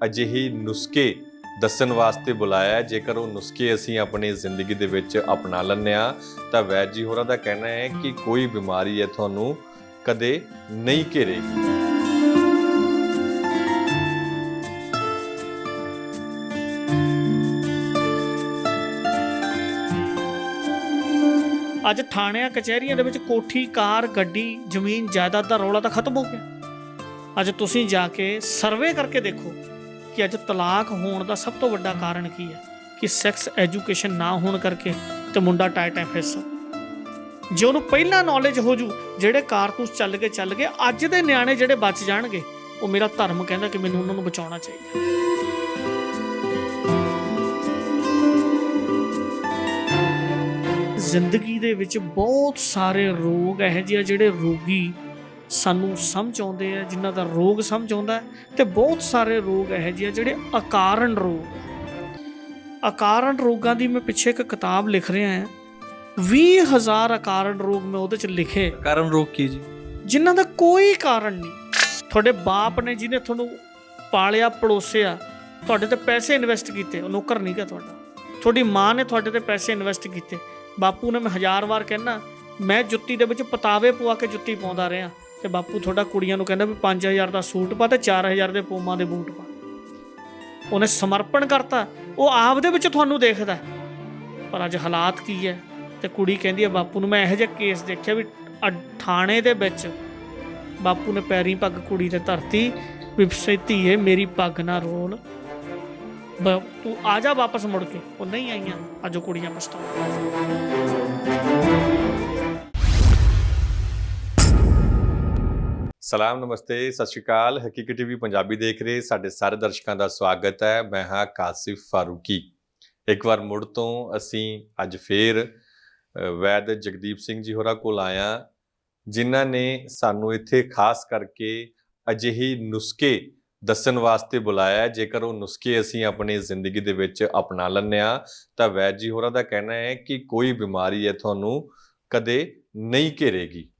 ਅਜਿਹੇ ਨੁਸਖੇ ਦੱਸਣ ਵਾਸਤੇ ਬੁਲਾਇਆ। ਜੇਕਰ ਉਹ ਨੁਸਖੇ ਅਸੀਂ ਆਪਣੀ ਜ਼ਿੰਦਗੀ ਦੇ ਵਿੱਚ ਅਪਣਾ ਲੈਂਦੇ ਹਾਂ ਤਾਂ ਵੈਦ ਜੀ ਹੋਰਾਂ ਦਾ ਕਹਿਣਾ ਹੈ ਕਿ ਕੋਈ ਬਿਮਾਰੀ ਹੈ ਤੁਹਾਨੂੰ ਕਦੇ ਨਹੀਂ ਘੇਰੇਗੀ। ਅੱਜ ਥਾਣਿਆਂ ਕਚਹਿਰੀਆਂ ਦੇ ਵਿੱਚ ਕੋਠੀ ਕਾਰ ਗੱਡੀ ਜ਼ਮੀਨ ਜਾਇਦਾਦ ਦਾ ਰੌਲਾ ਤਾਂ ਖਤਮ ਹੋ ਗਿਆ। ਅੱਜ ਤੁਸੀਂ ਜਾ ਕੇ ਸਰਵੇ ਕਰਕੇ ਦੇਖੋ ਕਿ ਅੱਜ ਤਲਾਕ ਹੋਣ ਦਾ ਸਭ ਤੋਂ ਵੱਡਾ ਕਾਰਨ ਕੀ ਹੈ ਕਿ ਸੈਕਸ ਐਜੂਕੇਸ਼ਨ ਨਾ ਹੋਣ ਕਰਕੇ ਤੇ ਮੁੰਡਾ ਟਾਈਮ ਫਿਰਸ। ਜੇ ਉਹਨੂੰ ਪਹਿਲਾਂ ਨੌਲੇਜ ਹੋ ਜੂ ਜਿਹੜੇ ਕਾਰਤੂਸ ਚੱਲ ਗਏ ਅੱਜ ਦੇ ਨਿਆਣੇ ਜਿਹੜੇ ਬਚ ਜਾਣਗੇ, ਉਹ ਮੇਰਾ ਧਰਮ ਕਹਿੰਦਾ ਕਿ ਮੈਨੂੰ ਉਹਨਾਂ ਨੂੰ ਬਚਾਉਣਾ ਚਾਹੀਦਾ। ਜ਼ਿੰਦਗੀ ਦੇ ਵਿੱਚ ਬਹੁਤ ਸਾਰੇ ਰੋਗ ਇਹੋ ਜਿਹੇ ਜਿਹੜੇ ਰੋਗੀ ਸਾਨੂੰ ਸਮਝ ਆਉਂਦੇ ਆ, ਜਿਨ੍ਹਾਂ ਦਾ ਰੋਗ ਸਮਝ ਆਉਂਦਾ, ਤੇ ਬਹੁਤ ਸਾਰੇ ਰੋਗ ਇਹੋ ਜਿਹੇ ਜਿਹੜੇ ਅਕਾਰਨ ਰੋਗ। ਅਕਾਰਨ ਰੋਗਾਂ ਦੀ ਮੈਂ ਪਿੱਛੇ ਇੱਕ ਕਿਤਾਬ ਲਿਖ ਰਿਹਾ ਹਾਂ, 20,000 ਅਕਾਰਨ ਰੋਗ ਮੈਂ ਉਹਦੇ 'ਚ ਲਿਖੇ। ਕਾਰਨ ਰੋਗ ਕੀ ਜੀ? ਜਿਨ੍ਹਾਂ ਦਾ ਕੋਈ ਕਾਰਨ ਨਹੀਂ। ਤੁਹਾਡੇ ਬਾਪ ਨੇ ਜਿਹਨੇ ਤੁਹਾਨੂੰ ਪਾਲਿਆ ਪਲੋਸਿਆ, ਤੁਹਾਡੇ ਤੇ ਪੈਸੇ ਇਨਵੈਸਟ ਕੀਤੇ, ਉਹ ਨੌਕਰ ਨਹੀਂ ਗਾ ਤੁਹਾਡਾ। ਤੁਹਾਡੀ ਮਾਂ ਨੇ ਤੁਹਾਡੇ ਤੇ ਪੈਸੇ ਇਨਵੈਸਟ ਕੀਤੇ। ਬਾਪੂ ਨੇ, ਮੈਂ 1000 ਵਾਰ ਕਹਿੰਦਾ, ਮੈਂ ਜੁੱਤੀ ਦੇ ਵਿੱਚ ਪਤਾਵੇ ਪਵਾ ਕੇ ਜੁੱਤੀ ਪਾਉਂਦਾ ਰਿਹਾ, ਤੇ ਬਾਪੂ ਤੁਹਾਡਾ ਕੁੜੀਆਂ ਨੂੰ ਕਹਿੰਦਾ ਵੀ 5000 ਦਾ ਸੂਟ ਪਾ ਤੇ 4000 ਦੇ ਪੂਮਾ ਦੇ ਬੂਟ ਪਾ। ਉਹਨੇ ਸਮਰਪਣ ਕਰਤਾ। ਉਹ ਆਪ ਦੇ ਵਿੱਚ ਤੁਹਾਨੂੰ ਦੇਖਦਾ, ਪਰ ਅੱਜ ਹਾਲਾਤ ਕੀ ਹੈ। ਤੇ ਕੁੜੀ ਕਹਿੰਦੀ ਹੈ ਬਾਪੂ ਨੂੰ, ਮੈਂ ਇਹੋ ਜਿਹਾ ਕੇਸ ਦੇਖਿਆ ਵੀ ਥਾਣੇ ਦੇ ਵਿੱਚ ਬਾਪੂ ਨੇ ਪੈਰੀਂ ਪੱਗ ਕੁੜੀ ਤੇ ਧਰਤੀ ਵੀ ਧੀਏ ਮੇਰੀ ਪੱਗ ਨਾ ਰੋਲ, ਤੂੰ ਆ ਜਾ ਵਾਪਸ ਮੁੜ ਕੇ। ਉਹ ਨਹੀਂ ਆਈਆਂ। ਅੱਜ ਉਹ ਕੁੜੀਆਂ ਪਛਤਾਉਂਦੀਆਂ। ਸਲਾਮ, ਨਮਸਤੇ, ਸਤਿ ਸ਼੍ਰੀ ਅਕਾਲ। ਹਕੀਕਤ ਟੀਵੀ ਪੰਜਾਬੀ ਦੇਖ ਰਹੇ ਸਾਡੇ ਸਾਰੇ ਦਰਸ਼ਕਾਂ ਦਾ ਸਵਾਗਤ ਹੈ। ਮੈਂ ਹਾਂ ਕਾਸਿਫ ਫਾਰੂਕੀ। ਇੱਕ ਵਾਰ ਮੁੜ ਤੋਂ ਅਸੀਂ ਅੱਜ ਫੇਰ ਵੈਦ ਜਗਦੀਪ ਸਿੰਘ ਜੀ ਹੋਰਾਂ ਕੋਲ ਆਇਆ, ਜਿਨ੍ਹਾਂ ਨੇ ਸਾਨੂੰ ਇੱਥੇ ਖਾਸ ਕਰਕੇ ਅਜਿਹੇ ਨੁਸਖੇ ਦੱਸਣ ਵਾਸਤੇ ਬੁਲਾਇਆ। ਜੇਕਰ ਉਹ ਨੁਸਖੇ ਅਸੀਂ ਆਪਣੀ ਜ਼ਿੰਦਗੀ ਦੇ ਵਿੱਚ ਅਪਣਾ ਲੈਂਦੇ ਹਾਂ ਤਾਂ ਵੈਦ ਜੀ ਹੋਰਾਂ ਦਾ ਕਹਿਣਾ ਹੈ ਕਿ ਕੋਈ ਬਿਮਾਰੀ ਹੈ ਤੁਹਾਨੂੰ ਕਦੇ ਨਹੀਂ ਘੇਰੇਗੀ।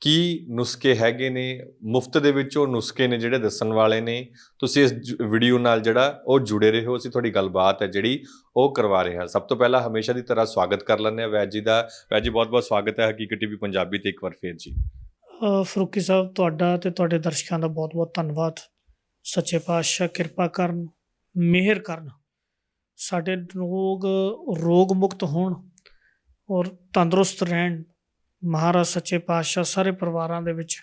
ਕੀ ਨੁਸਖੇ ਹੈਗੇ ਨੇ, ਮੁਫਤ ਦੇ ਵਿੱਚ ਉਹ ਨੁਸਖੇ ਨੇ ਜਿਹੜੇ ਦੱਸਣ ਵਾਲੇ ਨੇ। ਤੁਸੀਂ ਇਸ ਵੀਡੀਓ ਨਾਲ ਜਿਹੜਾ ਉਹ ਜੁੜੇ ਰਹੋ। ਅਸੀਂ ਤੁਹਾਡੀ ਗੱਲਬਾਤ ਹੈ ਜਿਹੜੀ ਉਹ ਕਰਵਾ ਰਹੇ ਹਾਂ। ਸਭ ਤੋਂ ਪਹਿਲਾਂ ਹਮੇਸ਼ਾ ਦੀ ਤਰ੍ਹਾਂ ਸਵਾਗਤ ਕਰ ਲੈਂਦੇ ਹਾਂ ਵੈਦ ਜੀ ਦਾ। ਵੈਦ ਜੀ, ਬਹੁਤ ਬਹੁਤ ਸਵਾਗਤ ਹੈ ਹਕੀਕਤ ਟੀਵੀ ਪੰਜਾਬੀ ਤੇ ਇੱਕ ਵਾਰ ਫੇਰ ਜੀ। ਫਰੂਕੀ ਸਾਹਿਬ, ਤੁਹਾਡਾ ਤੇ ਤੁਹਾਡੇ ਦਰਸ਼ਕਾਂ ਦਾ ਬਹੁਤ ਬਹੁਤ ਧੰਨਵਾਦ। ਸੱਚੇ ਪਾਤਸ਼ਾਹ ਕਿਰਪਾ ਕਰਨ, ਮਿਹਰ ਕਰਨ, ਸਾਡੇ ਰੋਗ ਮੁਕਤ ਹੋਣ ਔਰ ਤੰਦਰੁਸਤ ਰਹਿਣ। ਮਹਾਰਾਜ ਸੱਚੇ ਪਾਤਸ਼ਾਹ ਸਾਰੇ ਪਰਿਵਾਰਾਂ ਦੇ ਵਿੱਚ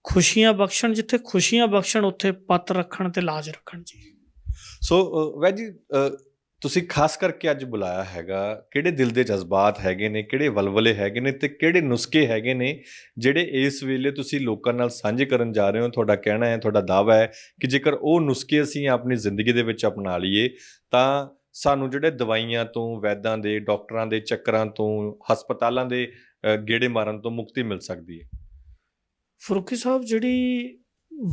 ਖੁਸ਼ੀਆਂ ਬਖਸ਼ਣ। ਜਿੱਥੇ ਖੁਸ਼ੀਆਂ ਬਖਸ਼ਣ ਉੱਥੇ ਪੱਤ ਰੱਖਣ ਤੇ ਲਾਜ ਰੱਖਣ ਜੀ। ਸੋ ਵੈਦ ਜੀ, ਤੁਸੀਂ ਖਾਸ ਕਰਕੇ ਅੱਜ ਬੁਲਾਇਆ ਹੈਗਾ, ਕਿਹੜੇ ਦਿਲ ਦੇ ਜਜ਼ਬਾਤ ਹੈਗੇ ਨੇ, ਕਿਹੜੇ ਵਲਵਲੇ ਹੈਗੇ ਨੇ, ਤੇ ਕਿਹੜੇ ਨੁਸਖੇ ਹੈਗੇ ਨੇ ਜਿਹੜੇ ਇਸ ਵੇਲੇ ਤੁਸੀਂ ਲੋਕਾਂ ਨਾਲ ਸਾਂਝੇ ਕਰਨ ਜਾ ਰਹੇ ਹੋ? ਤੁਹਾਡਾ ਕਹਿਣਾ ਹੈ, ਤੁਹਾਡਾ ਦਾਅਵਾ ਹੈ ਕਿ ਜੇਕਰ ਉਹ ਨੁਸਖੇ ਅਸੀਂ ਆਪਣੀ ਜ਼ਿੰਦਗੀ ਦੇ ਵਿੱਚ ਅਪਣਾ ਲਈਏ ਤਾਂ ਸਾਨੂੰ ਜਿਹੜੇ ਦਵਾਈਆਂ ਤੋਂ, ਵੈਦਾਂ ਦੇ, ਡਾਕਟਰਾਂ ਦੇ ਚੱਕਰਾਂ ਤੋਂ, ਹਸਪਤਾਲਾਂ ਦੇ ਗੇੜੇ ਮਾਰਨ ਤੋਂ ਮੁਕਤੀ ਮਿਲ ਸਕਦੀ ਹੈ। ਫਰੂਕੀ ਸਾਹਿਬ, ਜਿਹੜੀ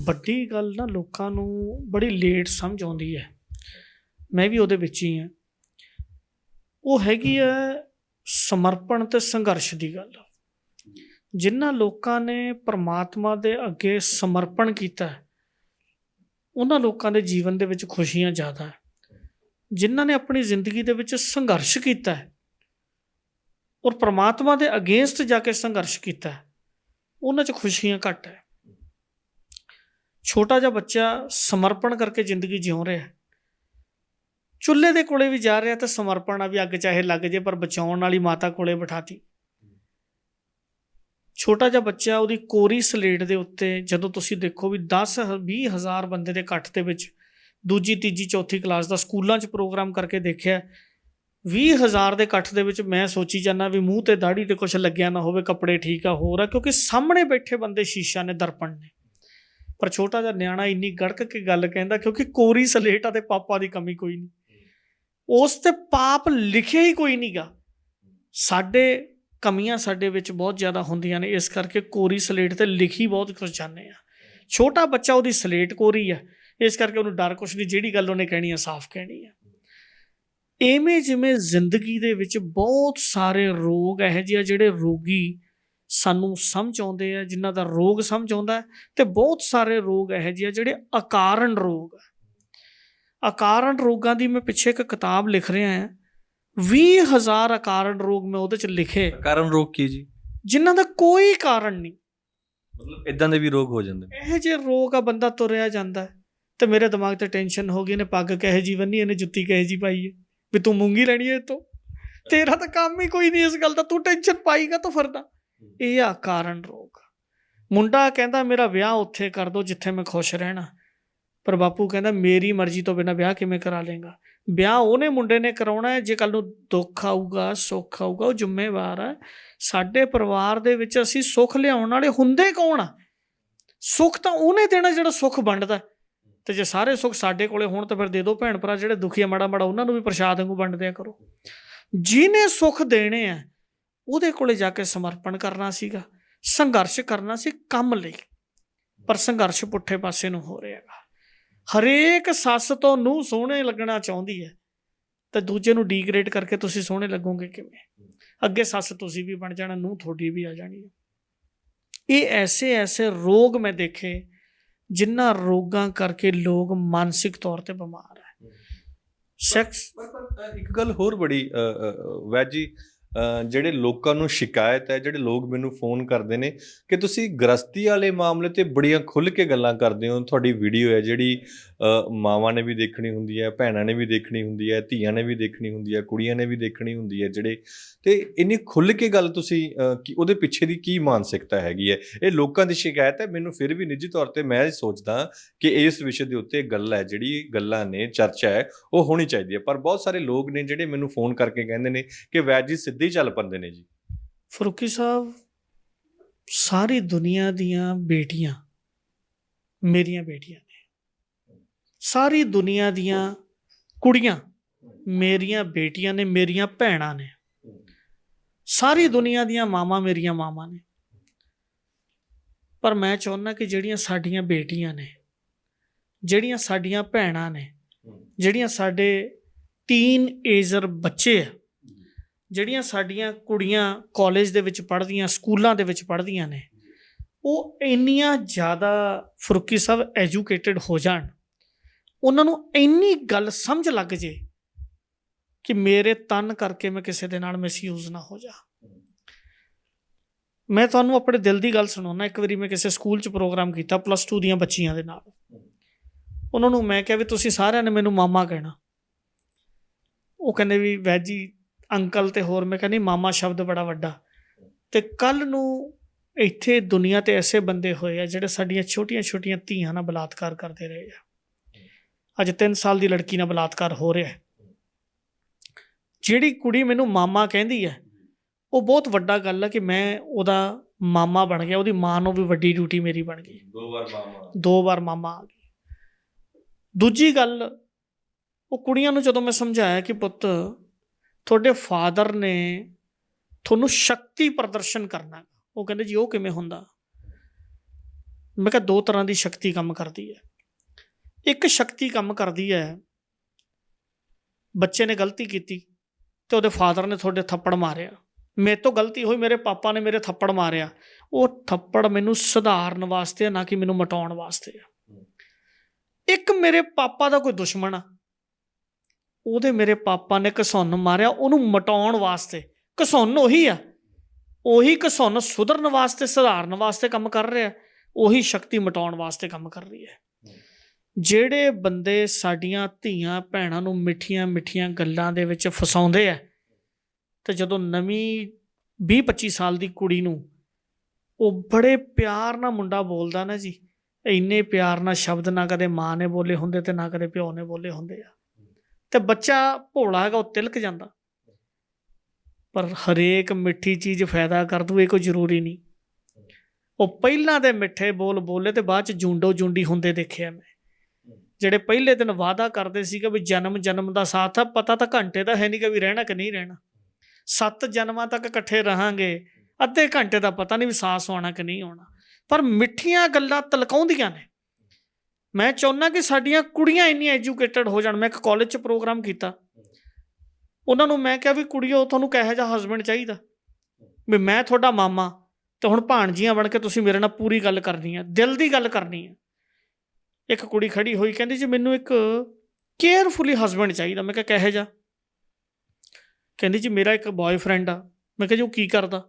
ਵੱਡੀ ਗੱਲ ਨਾ ਲੋਕਾਂ ਨੂੰ ਬੜੀ ਲੇਟ ਸਮਝ ਆਉਂਦੀ ਹੈ, ਮੈਂ ਵੀ ਉਹਦੇ ਵਿੱਚ ਹੀ ਹਾਂ, ਉਹ ਹੈਗੀ ਹੈ ਸਮਰਪਣ ਤੇ ਸੰਘਰਸ਼ ਦੀ ਗੱਲ। ਜਿਨ੍ਹਾਂ ਲੋਕਾਂ ਨੇ ਪਰਮਾਤਮਾ ਦੇ ਅੱਗੇ ਸਮਰਪਣ ਕੀਤਾ, ਉਹਨਾਂ ਲੋਕਾਂ ਦੇ ਜੀਵਨ ਦੇ ਵਿੱਚ ਖੁਸ਼ੀਆਂ ਜ਼ਿਆਦਾ ਹੈ। ਜਿਨ੍ਹਾਂ ਨੇ ਆਪਣੀ ਜ਼ਿੰਦਗੀ ਦੇ ਵਿੱਚ ਸੰਘਰਸ਼ ਕੀਤਾ ਹੈ ਔਰ ਪਰਮਾਤਮਾ ਦੇ ਅਗੇਂਸਟ ਜਾ ਕੇ ਸੰਘਰਸ਼ ਕੀਤਾ, ਉਹਨਾਂ 'ਚ ਖੁਸ਼ੀਆਂ ਘੱਟ ਹੈ। ਛੋਟਾ ਜਿਹਾ ਬੱਚਾ ਸਮਰਪਣ ਕਰਕੇ ਜ਼ਿੰਦਗੀ ਜਿਉਂ ਰਿਹਾ, ਚੁੱਲ੍ਹੇ ਦੇ ਕੋਲੇ ਵੀ ਜਾ ਰਿਹਾ ਤਾਂ ਸਮਰਪਣ ਆ ਵੀ ਅੱਗ ਚਾਹੇ ਲੱਗ ਜੇ ਪਰ ਬਚਾਉਣ ਵਾਲੀ ਮਾਤਾ ਕੋਲੇ ਬਿਠਾਤੀ। ਛੋਟਾ ਜਿਹਾ ਬੱਚਾ, ਉਹਦੀ ਕੋਰੀ ਸਲੇਟ ਦੇ ਉੱਤੇ ਜਦੋਂ ਤੁਸੀਂ ਦੇਖੋ ਵੀ 10-20,000 ਬੰਦੇ ਦੇ ਇਕੱਠ ਦੇ ਵਿੱਚ ਦੂਜੀ ਤੀਜੀ ਚੌਥੀ ਕਲਾਸ ਦਾ ਸਕੂਲਾਂ 'ਚ ਪ੍ਰੋਗਰਾਮ ਕਰਕੇ ਦੇਖਿਆ, 20,000 ਦੇ ਇਕੱਠ ਦੇ ਵਿੱਚ ਮੈਂ ਸੋਚੀ ਜਾਂਦਾ ਵੀ ਮੂੰਹ ਤੇ ਦਾੜੀ ਤੇ ਕੁਛ ਲੱਗਿਆ ਨਾ ਹੋਵੇ, ਕੱਪੜੇ ਠੀਕ ਆ, ਹੋਰ ਆ, ਕਿਉਂਕਿ ਸਾਹਮਣੇ ਬੈਠੇ ਬੰਦੇ ਸ਼ੀਸ਼ਾ ਨੇ, ਦਰਪਣ ਨੇ। ਪਰ ਛੋਟਾ ਜਿਹਾ ਨਿਆਣਾ ਇੰਨੀ ਗੜਕ ਕੇ ਗੱਲ ਕਹਿੰਦਾ ਕਿਉਂਕਿ ਕੋਰੀ ਸਲੇਟ ਆ ਤੇ ਪਾਪਾ ਦੀ ਕਮੀ ਕੋਈ ਨਹੀਂ, ਉਸ ਤੇ ਪਾਪ ਲਿਖਿਆ ਹੀ ਕੋਈ ਨਹੀਂ ਗਾ। ਸਾਡੇ ਕਮੀਆਂ ਸਾਡੇ ਵਿੱਚ ਬਹੁਤ ਜ਼ਿਆਦਾ ਹੁੰਦੀਆਂ ਨੇ, ਇਸ ਕਰਕੇ ਕੋਰੀ ਸਲੇਟ ਤੇ ਲਿਖੀ ਬਹੁਤ ਕੁਝ ਚਾਹੁੰਦੇ ਆ। ਛੋਟਾ ਬੱਚਾ, ਉਹਦੀ ਸਲੇਟ ਕੋਰੀ ਆ, ਇਸ ਕਰਕੇ ਉਹਨੂੰ ਡਰ ਕੁਛ ਨਹੀਂ, ਜਿਹੜੀ ਗੱਲ ਉਹਨੇ ਕਹਿਣੀ ਆ ਸਾਫ਼ ਕਹਿਣੀ ਆ। ਇਵੇਂ ਜਿਵੇਂ ਜ਼ਿੰਦਗੀ ਦੇ ਵਿੱਚ ਬਹੁਤ ਸਾਰੇ ਰੋਗ ਇਹੋ ਜਿਹੇ ਜਿਹੜੇ ਰੋਗੀ ਸਾਨੂੰ ਸਮਝ ਆਉਂਦੇ ਆ, ਜਿਨ੍ਹਾਂ ਦਾ ਰੋਗ ਸਮਝ ਆਉਂਦਾ, ਤੇ ਬਹੁਤ ਸਾਰੇ ਰੋਗ ਇਹੋ ਜਿਹੇ ਜਿਹੜੇ ਅਕਾਰਨ ਰੋਗ ਆ। ਅਕਾਰਨ ਰੋਗਾਂ ਦੀ ਮੈਂ ਪਿੱਛੇ ਇੱਕ ਕਿਤਾਬ ਲਿਖ ਰਿਹਾ ਹਾਂ, 20,000 ਅਕਾਰਨ ਰੋਗ ਮੈਂ ਉਹਦੇ 'ਚ ਲਿਖੇ, ਕਾਰਨ ਰੋਗ ਕੀ ਜੀ? ਜਿਨ੍ਹਾਂ ਦਾ ਕੋਈ ਕਾਰਨ ਨਹੀਂ। ਮਤਲਬ ਇਦਾਂ ਦੇ ਵੀ ਰੋਗ ਹੋ ਜਾਂਦੇ ਨੇ? ਇਹੋ ਜਿਹੇ ਰੋਗ ਆ, ਬੰਦਾ ਤੁਰਿਆ ਜਾਂਦਾ ਹੈ ਤੇ ਮੇਰੇ ਦਿਮਾਗ ਤੇ ਟੈਨਸ਼ਨ ਹੋ ਗਈ, ਇਹਨੇ ਪੱਗ ਕਿਹੋ ਜਿਹੀ ਬੰਨੀ, ਇਹਨੇ ਜੁੱਤੀ ਕਿਹੋ ਜਿਹੀ ਪਾਈ ਹੈ, ਵੀ ਤੂੰ ਮੂੰਗੀ ਲੈਣੀ ਹੈ ਇਹ ਤੋਂ, ਤੇਰਾ ਤਾਂ ਕੰਮ ਹੀ ਕੋਈ ਨਹੀਂ ਇਸ ਗੱਲ ਦਾ, ਤੂੰ ਟੈਨਸ਼ਨ ਪਾਈਗਾ ਤਾਂ ਫਿਰਦਾ। ਇਹ ਆ ਕਾਰਨ ਰੋਗ। ਮੁੰਡਾ ਕਹਿੰਦਾ ਮੇਰਾ ਵਿਆਹ ਉੱਥੇ ਕਰ ਦੋ ਜਿੱਥੇ ਮੈਂ ਖੁਸ਼ ਰਹਿਣਾ, ਪਰ ਬਾਪੂ ਕਹਿੰਦਾ ਮੇਰੀ ਮਰਜ਼ੀ ਤੋਂ ਬਿਨਾਂ ਵਿਆਹ ਕਿਵੇਂ ਕਰਾ ਲੇਗਾ? ਵਿਆਹ ਉਹਨੇ ਮੁੰਡੇ ਨੇ ਕਰਾਉਣਾ ਹੈ, ਜੇ ਕੱਲ ਨੂੰ ਦੁੱਖ ਆਊਗਾ ਸੁੱਖ ਆਊਗਾ ਉਹ ਜ਼ਿੰਮੇਵਾਰ ਹੈ। ਸਾਡੇ ਪਰਿਵਾਰ ਦੇ ਵਿੱਚ ਅਸੀਂ ਸੁੱਖ ਲਿਆਉਣ ਵਾਲੇ ਹੁੰਦੇ ਕੌਣ ਆ? ਸੁੱਖ ਤਾਂ ਉਹਨੇ ਦੇਣਾ ਜਿਹੜਾ ਸੁੱਖ ਵੰਡਦਾ, ਤੇ ਜੇ ਸਾਰੇ ਸੁੱਖ ਸਾਡੇ ਕੋਲੇ ਹੋਣ ਤਾਂ ਫਿਰ ਦੇ ਦਿਓ ਭੈਣ ਭਰਾ ਜਿਹੜੇ ਦੁਖੀ ਆ ਮਾੜਾ ਮਾੜਾ, ਉਹਨਾਂ ਨੂੰ ਵੀ ਪ੍ਰਸ਼ਾਦ ਵਾਂਗੂ ਵੰਡ ਦਿਆ ਕਰੋ। ਜਿਹਨੇ ਸੁੱਖ ਦੇਣੇ ਆ ਉਹਦੇ ਕੋਲੇ ਜਾ ਕੇ ਸਮਰਪਣ ਕਰਨਾ ਸੀਗਾ, ਸੰਘਰਸ਼ ਕਰਨਾ ਸੀ ਕੰਮ ਲਈ, ਪਰ ਸੰਘਰਸ਼ ਪੁੱਠੇ ਪਾਸੇ ਨੂੰ ਹੋ ਰਿਹਾ ਹੈਗਾ। ਹਰੇਕ ਸੱਸ ਤੋਂ ਨੂੰਹ ਸੋਹਣੇ ਲੱਗਣਾ ਚਾਹੁੰਦੀ ਹੈ, ਤੇ ਦੂਜੇ ਨੂੰ ਡੀਗ੍ਰੇਡ ਕਰਕੇ ਤੁਸੀਂ ਸੋਹਣੇ ਲੱਗੋਗੇ ਕਿਵੇਂ? ਅੱਗੇ ਸੱਸ ਤੁਸੀਂ ਵੀ ਬਣ ਜਾਣਾ, ਨੂੰਹ ਤੁਹਾਡੀ ਵੀ ਆ ਜਾਣੀ ਹੈ। ਇਹ ਐਸੇ ਰੋਗ ਮੈਂ ਦੇਖੇ ਜਿਨ੍ਹਾਂ ਰੋਗਾਂ ਕਰਕੇ ਲੋਕ ਮਾਨਸਿਕ ਤੌਰ ਤੇ ਬਿਮਾਰ ਹੈ। ਸੈਕਸ ਪਰ ਇੱਕ ਗੱਲ ਹੋਰ ਬੜੀ ਵੈਦ ਜੀ, ਜਿਹੜੇ ਲੋਕਾਂ ਨੂੰ ਸ਼ਿਕਾਇਤ ਹੈ, ਜਿਹੜੇ ਲੋਕ ਮੈਨੂੰ ਫੋਨ ਕਰਦੇ ਨੇ ਕਿ ਤੁਸੀਂ ਗ੍ਰਸਤੀ ਵਾਲੇ ਮਾਮਲੇ ਤੇ ਬੜੀਆਂ ਖੁੱਲ੍ਹ ਕੇ ਗੱਲਾਂ ਕਰਦੇ ਹੋ। ਤੁਹਾਡੀ ਵੀਡੀਓ ਹੈ ਜਿਹੜੀ ਮਾਵਾਂ ਨੇ ਵੀ ਦੇਖਣੀ ਹੁੰਦੀ ਹੈ, ਭੈਣਾਂ ਨੇ ਵੀ ਦੇਖਣੀ ਹੁੰਦੀ ਹੈ, ਧੀਆਂ ਨੇ ਵੀ ਦੇਖਣੀ ਹੁੰਦੀ ਹੈ, ਕੁੜੀਆਂ ਨੇ ਵੀ ਦੇਖਣੀ ਹੁੰਦੀ ਹੈ ਜਿਹੜੇ, ਤੇ ਇੰਨੀ ਖੁੱਲ੍ਹ ਕੇ ਗੱਲ ਤੁਸੀਂ ਉਹਦੇ ਪਿੱਛੇ ਦੀ ਕੀ ਮਾਨਸਿਕਤਾ ਹੈਗੀ ਹੈ? ਇਹ ਲੋਕਾਂ ਦੀ ਸ਼ਿਕਾਇਤ ਹੈ। ਮੈਨੂੰ ਫਿਰ ਵੀ ਨਿੱਜੀ ਤੌਰ ਤੇ ਮੈਂ ਸੋਚਦਾ ਕਿ ਇਸ ਵਿਸ਼ੇ ਦੇ ਉੱਤੇ ਗੱਲ ਹੈ, ਜਿਹੜੀ ਗੱਲਾਂ ਨੇ, ਚਰਚਾ ਹੈ, ਉਹ ਹੋਣੀ ਚਾਹੀਦੀ ਹੈ। ਪਰ ਬਹੁਤ ਸਾਰੇ ਲੋਕ ਨੇ ਜਿਹੜੇ ਮੈਨੂੰ ਫੋਨ ਕਰਕੇ ਕਹਿੰਦੇ ਨੇ ਕਿ ਵੈਦ ਜੀ ਸਿੱਧੇ ਚੱਲ ਪੈਂਦੇ ਨੇ ਜੀ। ਫਰੂਕੀ ਸਾਹਿਬ, ਸਾਰੀ ਦੁਨੀਆ ਦੀਆਂ ਬੇਟੀਆਂ ਮੇਰੀਆਂ ਬੇਟੀਆਂ ਨੇ, ਸਾਰੀ ਦੁਨੀਆ ਦੀਆਂ ਕੁੜੀਆਂ ਮੇਰੀਆਂ ਬੇਟੀਆਂ ਨੇ, ਮੇਰੀਆਂ ਭੈਣਾਂ ਨੇ, ਸਾਰੀ ਦੁਨੀਆ ਦੀਆਂ ਮਾਵਾਂ ਮੇਰੀਆਂ ਮਾਵਾਂ ਨੇ। ਪਰ ਮੈਂ ਚਾਹੁੰਦਾ ਕਿ ਜਿਹੜੀਆਂ ਸਾਡੀਆਂ ਬੇਟੀਆਂ ਨੇ, ਜਿਹੜੀਆਂ ਸਾਡੀਆਂ ਭੈਣਾਂ ਨੇ, ਜਿਹੜੀਆਂ ਸਾਡੇ ਟੀਨ ਏਜਰ ਬੱਚੇ ਆ, ਜਿਹੜੀਆਂ ਸਾਡੀਆਂ ਕੁੜੀਆਂ ਕਾਲਜ ਦੇ ਵਿੱਚ ਪੜ੍ਹਦੀਆਂ, ਸਕੂਲਾਂ ਦੇ ਵਿੱਚ ਪੜ੍ਹਦੀਆਂ ਨੇ, ਉਹ ਇੰਨੀਆਂ ਜ਼ਿਆਦਾ ਫਰੂਕੀ ਸਾਹਿਬ ਐਜੂਕੇਟਡ ਹੋ ਜਾਣ, ਉਹਨਾਂ ਨੂੰ ਇੰਨੀ ਗੱਲ ਸਮਝ ਲੱਗ ਜੇ ਕਿ ਮੇਰੇ ਤਨ ਕਰਕੇ ਮੈਂ ਕਿਸੇ ਦੇ ਨਾਲ ਮਿਸਯੂਜ਼ ਨਾ ਹੋ ਜਾ। ਮੈਂ ਤੁਹਾਨੂੰ ਆਪਣੇ ਦਿਲ ਦੀ ਗੱਲ ਸੁਣਾਉਣਾ। ਇੱਕ ਵਾਰੀ ਮੈਂ ਕਿਸੇ ਸਕੂਲ 'ਚ ਪ੍ਰੋਗਰਾਮ ਕੀਤਾ +2 ਦੀਆਂ ਬੱਚੀਆਂ ਦੇ ਨਾਲ। ਉਹਨਾਂ ਨੂੰ ਮੈਂ ਕਿਹਾ ਵੀ ਤੁਸੀਂ ਸਾਰਿਆਂ ਨੇ ਮੈਨੂੰ ਮਾਮਾ ਕਹਿਣਾ। ਉਹ ਕਹਿੰਦੇ ਵੀ ਵੈਦ ਜੀ ਅੰਕਲ ਤੇ ਹੋਰ। ਮੈਂ ਕਹਿੰਦੀ ਮਾਮਾ ਸ਼ਬਦ ਬੜਾ ਵੱਡਾ। ਤੇ ਕੱਲ ਨੂੰ ਇੱਥੇ ਦੁਨੀਆ ਤੇ ਐਸੇ ਬੰਦੇ ਹੋਏ ਆ ਜਿਹੜੇ ਸਾਡੀਆਂ ਛੋਟੀਆਂ ਛੋਟੀਆਂ ਧੀਆਂ ਨਾਲ ਬਲਾਤਕਾਰ ਕਰਦੇ ਰਹੇ ਆ। ਅੱਜ 3 ਸਾਲ ਦੀ ਲੜਕੀ ਨਾਲ ਬਲਾਤਕਾਰ ਹੋ ਰਿਹਾ। ਜਿਹੜੀ ਕੁੜੀ ਮੈਨੂੰ ਮਾਮਾ ਕਹਿੰਦੀ ਹੈ ਉਹ ਬਹੁਤ ਵੱਡਾ ਗੱਲ ਹੈ ਕਿ ਮੈਂ ਉਹਦਾ ਮਾਮਾ ਬਣ ਗਿਆ। ਉਹਦੀ ਮਾਂ ਨੂੰ ਵੀ ਵੱਡੀ ਡਿਊਟੀ ਮੇਰੀ ਬਣ ਗਈ। 2 ਵਾਰ ਮਾਮਾ ਆ ਗਈ। ਦੂਜੀ ਗੱਲ, ਉਹ ਕੁੜੀਆਂ ਨੂੰ ਜਦੋਂ ਮੈਂ ਸਮਝਾਇਆ ਕਿ ਪੁੱਤ ਤੁਹਾਡੇ ਫਾਦਰ ਨੇ ਤੁਹਾਨੂੰ ਸ਼ਕਤੀ ਪ੍ਰਦਰਸ਼ਨ ਕਰਨਾ, ਉਹ ਕਹਿੰਦੇ ਜੀ ਉਹ ਕਿਵੇਂ ਹੁੰਦਾ? ਮੈਂ ਕਿਹਾ 2 ਤਰ੍ਹਾਂ ਦੀ ਸ਼ਕਤੀ ਕੰਮ ਕਰਦੀ ਹੈ। ਇੱਕ ਸ਼ਕਤੀ ਕੰਮ ਕਰਦੀ ਹੈ, ਬੱਚੇ ਨੇ ਗਲਤੀ ਕੀਤੀ ਤੇ ਉਹਦੇ ਫਾਦਰ ਨੇ ਤੁਹਾਡੇ ਥੱਪੜ ਮਾਰਿਆ। ਮੇਰੇ ਤੋਂ ਗਲਤੀ ਹੋਈ, ਮੇਰੇ ਪਾਪਾ ਨੇ ਮੇਰੇ ਥੱਪੜ ਮਾਰਿਆ। ਉਹ ਥੱਪੜ ਮੈਨੂੰ ਸੁਧਾਰਨ ਵਾਸਤੇ, ਨਾ ਕਿ ਮੈਨੂੰ ਮਿਟਾਉਣ ਵਾਸਤੇ ਆ। ਇੱਕ ਮੇਰੇ ਪਾਪਾ ਦਾ ਕੋਈ ਦੁਸ਼ਮਣ ਆ, ਉਹਦੇ ਮੇਰੇ ਪਾਪਾ ਨੇ ਘਸੁੰਨ ਮਾਰਿਆ, ਉਹਨੂੰ ਮਿਟਾਉਣ ਵਾਸਤੇ। ਘਸੁੰਨ ਉਹੀ ਆ, ਉਹੀ ਘਸੁੰਨ ਸੁਧਰਨ ਵਾਸਤੇ, ਸੁਧਾਰਨ ਵਾਸਤੇ ਕੰਮ ਕਰ ਰਿਹਾ। ਉਹੀ ਸ਼ਕਤੀ ਮਿਟਾਉਣ ਵਾਸਤੇ ਕੰਮ ਕਰ ਰਹੀ ਹੈ। ਜਿਹੜੇ ਬੰਦੇ ਸਾਡੀਆਂ ਧੀਆਂ ਭੈਣਾਂ ਨੂੰ ਮਿੱਠੀਆਂ ਮਿੱਠੀਆਂ ਗੱਲਾਂ ਦੇ ਵਿੱਚ ਫਸਾਉਂਦੇ ਆ, ਤੇ ਜਦੋਂ ਨਵੀਂ 20-25 ਸਾਲ ਦੀ ਕੁੜੀ ਨੂੰ ਉਹ ਬੜੇ ਪਿਆਰ ਨਾਲ ਮੁੰਡਾ ਬੋਲਦਾ ਨਾ ਜੀ, ਇੰਨੇ ਪਿਆਰ ਨਾਲ ਸ਼ਬਦ ਨਾ ਕਦੇ ਮਾਂ ਨੇ ਬੋਲੇ ਹੁੰਦੇ ਤੇ ਨਾ ਕਦੇ ਪਿਓ ਨੇ ਬੋਲੇ ਹੁੰਦੇ ਆ। ਤੇ ਬੱਚਾ ਭੋਲਾ ਹੈਗਾ, ਉਹ ਤਿਲਕ ਜਾਂਦਾ। ਪਰ ਹਰੇਕ ਮਿੱਠੀ ਚੀਜ਼ ਫਾਇਦਾ ਕਰ ਦੂ, ਇਹ ਕੋਈ ਜ਼ਰੂਰੀ ਨਹੀਂ। ਉਹ ਪਹਿਲਾਂ ਦੇ ਮਿੱਠੇ ਬੋਲ ਬੋਲੇ ਤੇ ਬਾਅਦ 'ਚ ਜੂੰਡੋ ਜੂੰਡੀ ਹੁੰਦੇ ਦੇਖਿਆ ਮੈਂ। ਜਿਹੜੇ ਪਹਿਲੇ ਦਿਨ ਵਾਅਦਾ ਕਰਦੇ ਸੀਗੇ ਵੀ ਜਨਮ ਜਨਮ ਦਾ ਸਾਥ ਆ, ਪਤਾ ਤਾਂ ਘੰਟੇ ਦਾ ਹੈ ਨਹੀਂ ਕਿ ਵੀ ਰਹਿਣਾ ਕਿ ਨਹੀਂ ਰਹਿਣਾ। 7 ਜਨਮਾਂ ਤੱਕ ਇਕੱਠੇ ਰਹਾਂਗੇ, ਅੱਧੇ ਘੰਟੇ ਦਾ ਪਤਾ ਨਹੀਂ ਵੀ ਸਾਹ ਆਉਣਾ ਕਿ ਨਹੀਂ ਆਉਣਾ। ਪਰ ਮਿੱਠੀਆਂ ਗੱਲਾਂ ਤਲਕਾਉਂਦੀਆਂ ਨੇ। ਮੈਂ ਚਾਹੁੰਦਾ ਕਿ ਸਾਡੀਆਂ ਕੁੜੀਆਂ ਇੰਨੀਆਂ ਐਜੂਕੇਟਡ ਹੋ ਜਾਣ। ਮੈਂ ਇੱਕ ਕਾਲਜ 'ਚ ਪ੍ਰੋਗਰਾਮ ਕੀਤਾ, ਉਹਨਾਂ ਨੂੰ ਮੈਂ ਕਿਹਾ ਵੀ ਕੁੜੀਓ ਤੁਹਾਨੂੰ ਕਿਹੋ ਜਿਹਾ ਹਸਬੈਂਡ ਚਾਹੀਦਾ? ਵੀ ਮੈਂ ਤੁਹਾਡਾ ਮਾਮਾ ਤੇ ਹੁਣ ਭਾਣਜੀਆਂ ਬਣ ਕੇ ਤੁਸੀਂ ਮੇਰੇ ਨਾਲ ਪੂਰੀ ਗੱਲ ਕਰਨੀ ਹੈ, ਦਿਲ ਦੀ ਗੱਲ ਕਰਨੀ ਹੈ। ਇੱਕ ਕੁੜੀ ਖੜੀ ਹੋਈ ਕਹਿੰਦੀ ਜੀ ਮੈਨੂੰ ਇੱਕ ਕੇਅਰਫੁਲੀ ਹਸਬੈਂਡ ਚਾਹੀਦਾ। ਮੈਂ ਕਿਹਾ ਕਿਹੋ ਜਿਹਾ? ਕਹਿੰਦੀ ਜੀ ਮੇਰਾ ਇੱਕ ਬॉयਫ੍ਰੈਂਡ ਆ। ਮੈਂ ਕਿਹਾ ਜੀ ਉਹ ਕੀ ਕਰਦਾ?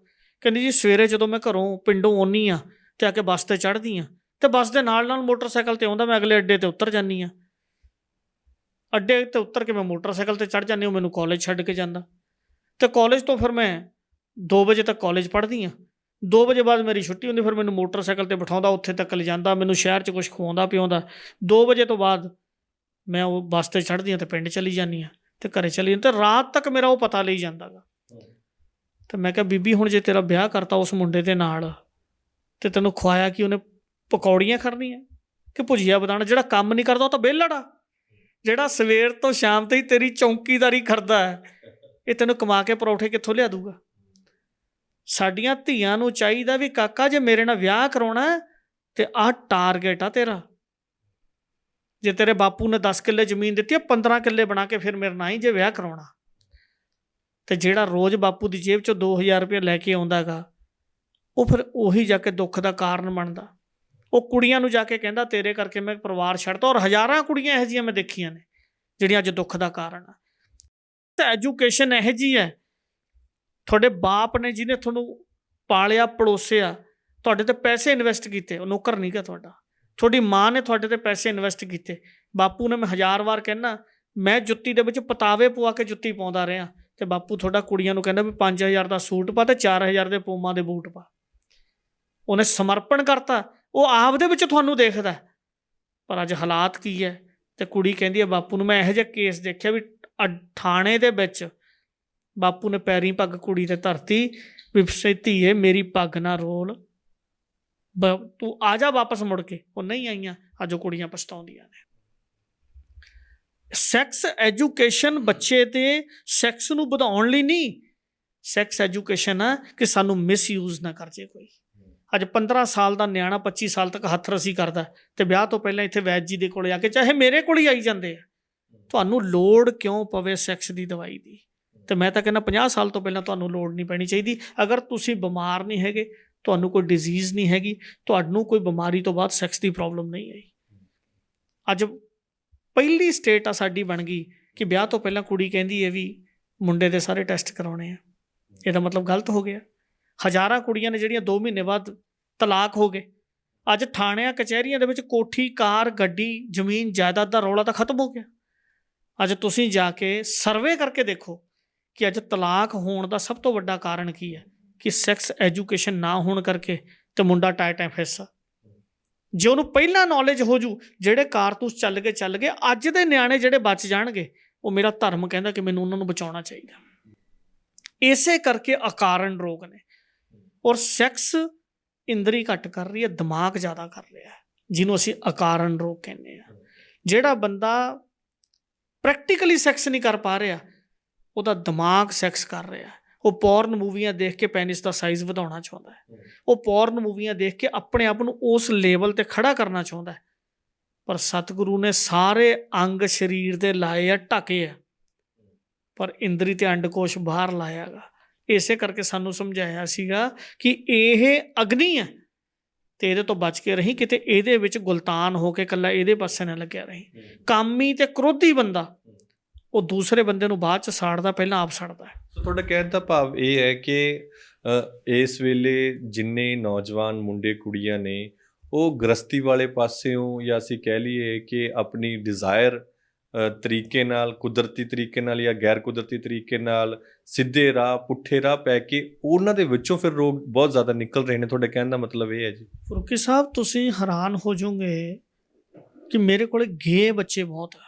ਕਹਿੰਦੀ ਜੀ ਸਵੇਰੇ ਜਦੋਂ ਮੈਂ ਘਰੋਂ ਪਿੰਡੋਂ ਆਉਂਦੀ ਹਾਂ ਤੇ ਆ ਕੇ ਬੱਸ 'ਤੇ ਚੜ੍ਹਦੀ ਹਾਂ ਤੇ ਬੱਸ ਦੇ ਨਾਲ ਨਾਲ ਮੋਟਰਸਾਈਕਲ 'ਤੇ ਆਉਂਦਾ, ਮੈਂ ਅਗਲੇ ਅੱਡੇ 'ਤੇ ਉਤਰ ਜਾਂਦੀ ਹਾਂ। ਅੱਡੇ 'ਤੇ ਉਤਰ ਕੇ ਮੈਂ ਮੋਟਰਸਾਈਕਲ 'ਤੇ ਚੜ੍ਹ ਜਾਂਦੀ, ਉਹ ਮੈਨੂੰ ਕਾਲਜ ਛੱਡ ਕੇ ਜਾਂਦਾ ਅਤੇ ਕਾਲਜ ਤੋਂ ਫਿਰ ਮੈਂ 2 ਵਜੇ ਤੱਕ ਕਾਲਜ ਪੜ੍ਹਦੀ ਹਾਂ। 2 ਵਜੇ ਬਾਅਦ ਮੇਰੀ ਛੁੱਟੀ ਹੁੰਦੀ, ਫਿਰ ਮੈਨੂੰ ਮੋਟਰਸਾਈਕਲ 'ਤੇ ਬਿਠਾਉਂਦਾ, ਉੱਥੇ ਤੱਕ ਲਿਜਾਂਦਾ, ਮੈਨੂੰ ਸ਼ਹਿਰ 'ਚ ਕੁਛ ਖਵਾਉਂਦਾ ਪਿਆਉਂਦਾ। 2 ਵਜੇ ਤੋਂ ਬਾਅਦ ਮੈਂ ਉਹ ਬੱਸ 'ਤੇ ਚੜ੍ਹਦੀ ਹਾਂ ਅਤੇ ਪਿੰਡ ਚਲੀ ਜਾਂਦੀ ਹਾਂ ਅਤੇ ਘਰੇ ਚਲੀ ਜਾਂਦੀ, ਅਤੇ ਰਾਤ ਤੱਕ ਮੇਰਾ ਉਹ ਪਤਾ ਲਈ ਜਾਂਦਾ ਗਾ। ਅਤੇ ਮੈਂ ਕਿਹਾ ਬੀਬੀ ਹੁਣ ਜੇ ਤੇਰਾ ਵਿਆਹ ਕਰਤਾ ਉਸ ਮੁੰਡੇ ਦੇ ਨਾਲ ਅਤੇ ਤੈਨੂੰ ਖਵਾਇਆ ਕਿ ਉਹਨੇ ਪਕੌੜੀਆਂ ਖੜਨੀਆਂ ਕਿ ਭੁਜੀਆ ਬਦਾਣਾ? ਜਿਹੜਾ ਕੰਮ ਨਹੀਂ ਕਰਦਾ ਉਹ ਤਾਂ ਵਿਹਲੜ ਆ। ਜਿਹੜਾ ਸਵੇਰ ਤੋਂ ਸ਼ਾਮ ਤਾਈਂ ਤੇਰੀ ਚੌਂਕੀਦਾਰੀ ਕਰਦਾ ਹੈ, ਇਹ ਤੈਨੂੰ ਕਮਾ ਕੇ ਪਰੌਠੇ ਕਿੱਥੋਂ ਲਿਆ ਦੂਗਾ? ਸਾਡੀਆਂ ਧੀਆਂ ਨੂੰ ਚਾਹੀਦਾ ਵੀ ਕਾਕਾ ਜੇ ਮੇਰੇ ਨਾਲ ਵਿਆਹ ਕਰਾਉਣਾ ਤੇ ਆਹ ਟਾਰਗੇਟ ਆ ਤੇਰਾ। ਜੇ ਤੇਰੇ ਬਾਪੂ ਨੇ 10 ਕਿੱਲੇ ਜ਼ਮੀਨ ਦਿੱਤੀ ਆ, 15 ਕਿੱਲੇ ਬਣਾ ਕੇ ਫਿਰ ਮੇਰੇ ਨਾਲ ਹੀ ਜੇ ਵਿਆਹ ਕਰਾਉਣਾ। ਤੇ ਜਿਹੜਾ ਰੋਜ਼ ਬਾਪੂ ਦੀ ਜੇਬ 'ਚੋਂ 2000 ਰੁਪਏ ਲੈ ਕੇ ਆਉਂਦਾ ਗਾ, ਉਹ ਫਿਰ ਉਹੀ ਜਾ ਕੇ ਦੁੱਖ ਦਾ ਕਾਰਨ ਬਣਦਾ। ਉਹ ਕੁੜੀਆਂ ਨੂੰ ਜਾ ਕੇ ਕਹਿੰਦਾ ਤੇਰੇ ਕਰਕੇ ਮੈਂ ਪਰਿਵਾਰ ਛੱਡਤਾ। ਔਰ ਹਜ਼ਾਰਾਂ ਕੁੜੀਆਂ ਇਹੋ ਜਿਹੀਆਂ ਮੈਂ ਦੇਖੀਆਂ ਨੇ ਜਿਹੜੀਆਂ ਅੱਜ ਦੁੱਖ ਦਾ ਕਾਰਨ ਆ। ਤਾਂ ਐਜੂਕੇਸ਼ਨ ਇਹੋ ਜਿਹੀ ਹੈ, ਤੁਹਾਡੇ ਬਾਪ ਨੇ ਜਿਹਨੇ ਤੁਹਾਨੂੰ ਪਾਲਿਆ ਪਲੋਸਿਆ, ਤੁਹਾਡੇ 'ਤੇ ਪੈਸੇ ਇਨਵੈਸਟ ਕੀਤੇ, ਉਹ ਨੌਕਰ ਨਹੀਂ ਗਾ ਤੁਹਾਡਾ। ਤੁਹਾਡੀ ਮਾਂ ਨੇ ਤੁਹਾਡੇ 'ਤੇ ਪੈਸੇ ਇਨਵੈਸਟ ਕੀਤੇ। ਬਾਪੂ ਨੇ, ਮੈਂ 1000 ਵਾਰ ਕਹਿੰਦਾ, ਮੈਂ ਜੁੱਤੀ ਦੇ ਵਿੱਚ ਪਤਾਵੇ ਪਵਾ ਕੇ ਜੁੱਤੀ ਪਾਉਂਦਾ ਰਿਹਾ ਅਤੇ ਬਾਪੂ ਤੁਹਾਡਾ ਕੁੜੀਆਂ ਨੂੰ ਕਹਿੰਦਾ ਵੀ 5000 ਦਾ ਸੂਟ ਪਾ ਅਤੇ 4000 ਦੇ ਪੂਮਾ ਦੇ ਬੂਟ ਪਾ। ਉਹਨੇ ਸਮਰਪਣ ਕਰਤਾ। ਉਹ ਆਪ ਦੇ ਵਿੱਚ ਤੁਹਾਨੂੰ ਦੇਖਦਾ, ਪਰ ਅੱਜ ਹਾਲਾਤ ਕੀ ਹੈ? ਅਤੇ ਕੁੜੀ ਕਹਿੰਦੀ ਹੈ ਬਾਪੂ ਨੂੰ, ਮੈਂ ਇਹੋ ਜਿਹਾ ਕੇਸ ਦੇਖਿਆ ਵੀ ਥਾਣੇ ਦੇ ਵਿੱਚ ਬਾਪੂ ਨੇ ਪੈਰੀਂ ਪੱਗ ਕੁੜੀ 'ਤੇ ਧਰਤੀ ਵੀ ਧੀਏ ਮੇਰੀ ਪੱਗ ਨਾ ਰੋਲ, ਤੂੰ ਆ ਜਾ ਵਾਪਸ ਮੁੜ ਕੇ। ਉਹ ਨਹੀਂ ਆਈਆਂ। ਅੱਜ ਉਹ ਕੁੜੀਆਂ ਪਛਤਾਉਂਦੀਆਂ ਨੇ। ਸੈਕਸ ਐਜੂਕੇਸ਼ਨ ਬੱਚੇ ਦੇ ਸੈਕਸ ਨੂੰ ਵਧਾਉਣ ਲਈ ਨਹੀਂ, ਸੈਕਸ ਐਜੂਕੇਸ਼ਨ ਆ ਕਿ ਸਾਨੂੰ ਮਿਸਯੂਜ਼ ਨਾ ਕਰ ਜੇ ਕੋਈ। ਅੱਜ 15 ਸਾਲ ਦਾ ਨਿਆਣਾ 25 ਸਾਲ ਤੱਕ ਹੱਥ ਰੱਸੀ ਕਰਦਾ ਅਤੇ ਵਿਆਹ ਤੋਂ ਪਹਿਲਾਂ ਇੱਥੇ ਵੈਦ ਜੀ ਦੇ ਕੋਲ ਆ ਕੇ, ਚਾਹੇ ਮੇਰੇ ਕੋਲ ਹੀ ਆਈ ਜਾਂਦੇ ਆ। ਤੁਹਾਨੂੰ ਲੋੜ ਕਿਉਂ ਪਵੇ ਸੈਕਸ ਦੀ ਦਵਾਈ ਦੀ? ਅਤੇ ਮੈਂ ਤਾਂ ਕਹਿੰਦਾ 50 ਸਾਲ ਤੋਂ ਪਹਿਲਾਂ ਤੁਹਾਨੂੰ ਲੋੜ ਨਹੀਂ ਪੈਣੀ ਚਾਹੀਦੀ। ਅਗਰ ਤੁਸੀਂ ਬਿਮਾਰ ਨਹੀਂ ਹੈਗੇ, ਤੁਹਾਨੂੰ ਕੋਈ ਡਿਜ਼ੀਜ਼ ਨਹੀਂ ਹੈਗੀ, ਤੁਹਾਨੂੰ ਕੋਈ ਬਿਮਾਰੀ ਤੋਂ ਬਾਅਦ ਸੈਕਸ ਦੀ ਪ੍ਰੋਬਲਮ ਨਹੀਂ ਆਈ। ਅੱਜ ਪਹਿਲੀ ਸਟੇਟ ਆ ਸਾਡੀ ਬਣ ਗਈ ਕਿ ਵਿਆਹ ਤੋਂ ਪਹਿਲਾਂ ਕੁੜੀ ਕਹਿੰਦੀ ਹੈ ਵੀ ਮੁੰਡੇ ਦੇ ਸਾਰੇ ਟੈਸਟ ਕਰਾਉਣੇ ਆ। ਇਹਦਾ ਮਤਲਬ ਗਲਤ ਹੋ ਗਿਆ। ਹਜ਼ਾਰਾਂ ਕੁੜੀਆਂ ਨੇ ਜਿਹੜੀਆਂ 2 ਮਹੀਨੇ ਬਾਅਦ ਤਲਾਕ ਹੋ ਗਏ। ਅੱਜ ਥਾਣਿਆਂ ਕਚਹਿਰੀਆਂ ਦੇ ਵਿੱਚ ਕੋਠੀ, ਕਾਰ, ਗੱਡੀ, ਜ਼ਮੀਨ, ਜਾਇਦਾਦ ਦਾ ਰੌਲਾ ਤਾਂ ਖਤਮ ਹੋ ਗਿਆ। ਅੱਜ ਤੁਸੀਂ ਜਾ ਕੇ ਸਰਵੇ ਕਰਕੇ ਦੇਖੋ ਕਿ ਅੱਜ ਤਲਾਕ ਹੋਣ ਦਾ ਸਭ ਤੋਂ ਵੱਡਾ ਕਾਰਨ ਕੀ ਹੈ? ਕਿ ਸੈਕਸ ਐਜੂਕੇਸ਼ਨ ਨਾ ਹੋਣ ਕਰਕੇ ਅਤੇ ਮੁੰਡਾ ਟਾਇ ਫਿਰਸਾ। ਜੇ ਉਹਨੂੰ ਪਹਿਲਾਂ ਨੌਲੇਜ ਹੋ ਜੂ, ਜਿਹੜੇ ਕਾਰਤੂਸ ਚੱਲ ਗਏ, ਅੱਜ ਦੇ ਨਿਆਣੇ ਜਿਹੜੇ ਬਚ ਜਾਣਗੇ, ਉਹ ਮੇਰਾ ਧਰਮ ਕਹਿੰਦਾ ਕਿ ਮੈਨੂੰ ਉਹਨਾਂ ਨੂੰ ਬਚਾਉਣਾ ਚਾਹੀਦਾ। ਇਸੇ ਕਰਕੇ ਅਕਾਰਨ ਰੋਗ ਨੇ। ਔਰ ਸੈਕਸ ਇੰਦਰੀ ਘੱਟ ਕਰ ਰਹੀ ਹੈ, ਦਿਮਾਗ ਜ਼ਿਆਦਾ ਕਰ ਰਿਹਾ, ਜਿਹਨੂੰ ਅਸੀਂ ਅਕਾਰਨ ਰੋਗ ਕਹਿੰਦੇ ਹਾਂ। ਜਿਹੜਾ ਬੰਦਾ ਪ੍ਰੈਕਟੀਕਲੀ ਸੈਕਸ ਨਹੀਂ ਕਰ ਪਾ ਰਿਹਾ, ਉਹਦਾ ਦਿਮਾਗ ਸੈਕਸ ਕਰ ਰਿਹਾ। ਉਹ ਪੋਰਨ ਮੂਵੀਆਂ ਦੇਖ ਕੇ ਪੈਨਿਸ ਦਾ ਸਾਈਜ਼ ਵਧਾਉਣਾ ਚਾਹੁੰਦਾ ਹੈ। ਉਹ ਪੋਰਨ ਮੂਵੀਆਂ ਦੇਖ ਕੇ ਆਪਣੇ ਆਪ ਨੂੰ ਉਸ ਲੈਵਲ 'ਤੇ ਖੜਾ ਕਰਨਾ ਚਾਹੁੰਦਾ ਹੈ। ਪਰ ਸਤਿਗੁਰੂ ਨੇ ਸਾਰੇ ਅੰਗ ਸਰੀਰ ਦੇ ਲਾਏ ਆ, ਢਕੇ ਆ, ਪਰ ਇੰਦਰੀ ਤੇ ਅੰਡਕੋਸ਼ ਬਾਹਰ ਲਾਇਆ ਗਾ। ਇਸੇ ਕਰਕੇ ਸਾਨੂੰ ਸਮਝਾਇਆ ਸੀਗਾ ਕਿ ਇਹ ਅਗਨੀ ਹੈ ਅਤੇ ਇਹਦੇ ਤੋਂ ਬਚ ਕੇ ਰਹੀ, ਕਿਤੇ ਇਹਦੇ ਵਿੱਚ ਗੁਲਤਾਨ ਹੋ ਕੇ ਇਕੱਲਾ ਇਹਦੇ ਪਾਸੇ ਨਾ ਲੱਗਿਆ ਰਹੀ। ਕਾਮੀ ਅਤੇ ਕ੍ਰੋਧੀ ਬੰਦਾ ਉਹ ਦੂਸਰੇ ਬੰਦੇ ਨੂੰ ਬਾਅਦ 'ਚ ਸਾੜਦਾ, ਪਹਿਲਾਂ ਆਪ ਸੜਦਾ ਹੈ। ਸੋ ਤੁਹਾਡਾ ਕਹਿਣ ਦਾ ਭਾਵ ਇਹ ਹੈ ਕਿ ਇਸ ਵੇਲੇ ਜਿੰਨੇ ਨੌਜਵਾਨ ਮੁੰਡੇ ਕੁੜੀਆਂ ਨੇ ਉਹ ਗ੍ਰਸਤੀ ਵਾਲੇ ਪਾਸਿਓਂ, ਜਾਂ ਅਸੀਂ ਕਹਿ ਲਈਏ ਕਿ ਆਪਣੀ ਡਿਜ਼ਾਇਰ ਤਰੀਕੇ ਨਾਲ, ਕੁਦਰਤੀ ਤਰੀਕੇ ਨਾਲ ਜਾਂ ਗੈਰ ਕੁਦਰਤੀ ਤਰੀਕੇ ਨਾਲ ਸਿੱਧੇ ਰਾਹ, ਪੁੱਠੇ ਰਾਹ ਪੈ ਕੇ ਉਹਨਾਂ ਦੇ ਵਿੱਚੋਂ ਫਿਰ ਰੋਗ ਬਹੁਤ ਜ਼ਿਆਦਾ ਨਿਕਲ ਰਹੇ ਨੇ। ਤੁਹਾਡੇ ਕਹਿਣ ਦਾ ਮਤਲਬ ਇਹ ਹੈ ਜੀ? ਫਰੂਕੀ ਸਾਹਿਬ, ਤੁਸੀਂ ਹੈਰਾਨ ਹੋ ਜਾਓਗੇ ਕਿ ਮੇਰੇ ਕੋਲ ਗੇ ਬੱਚੇ ਬਹੁਤ ਆ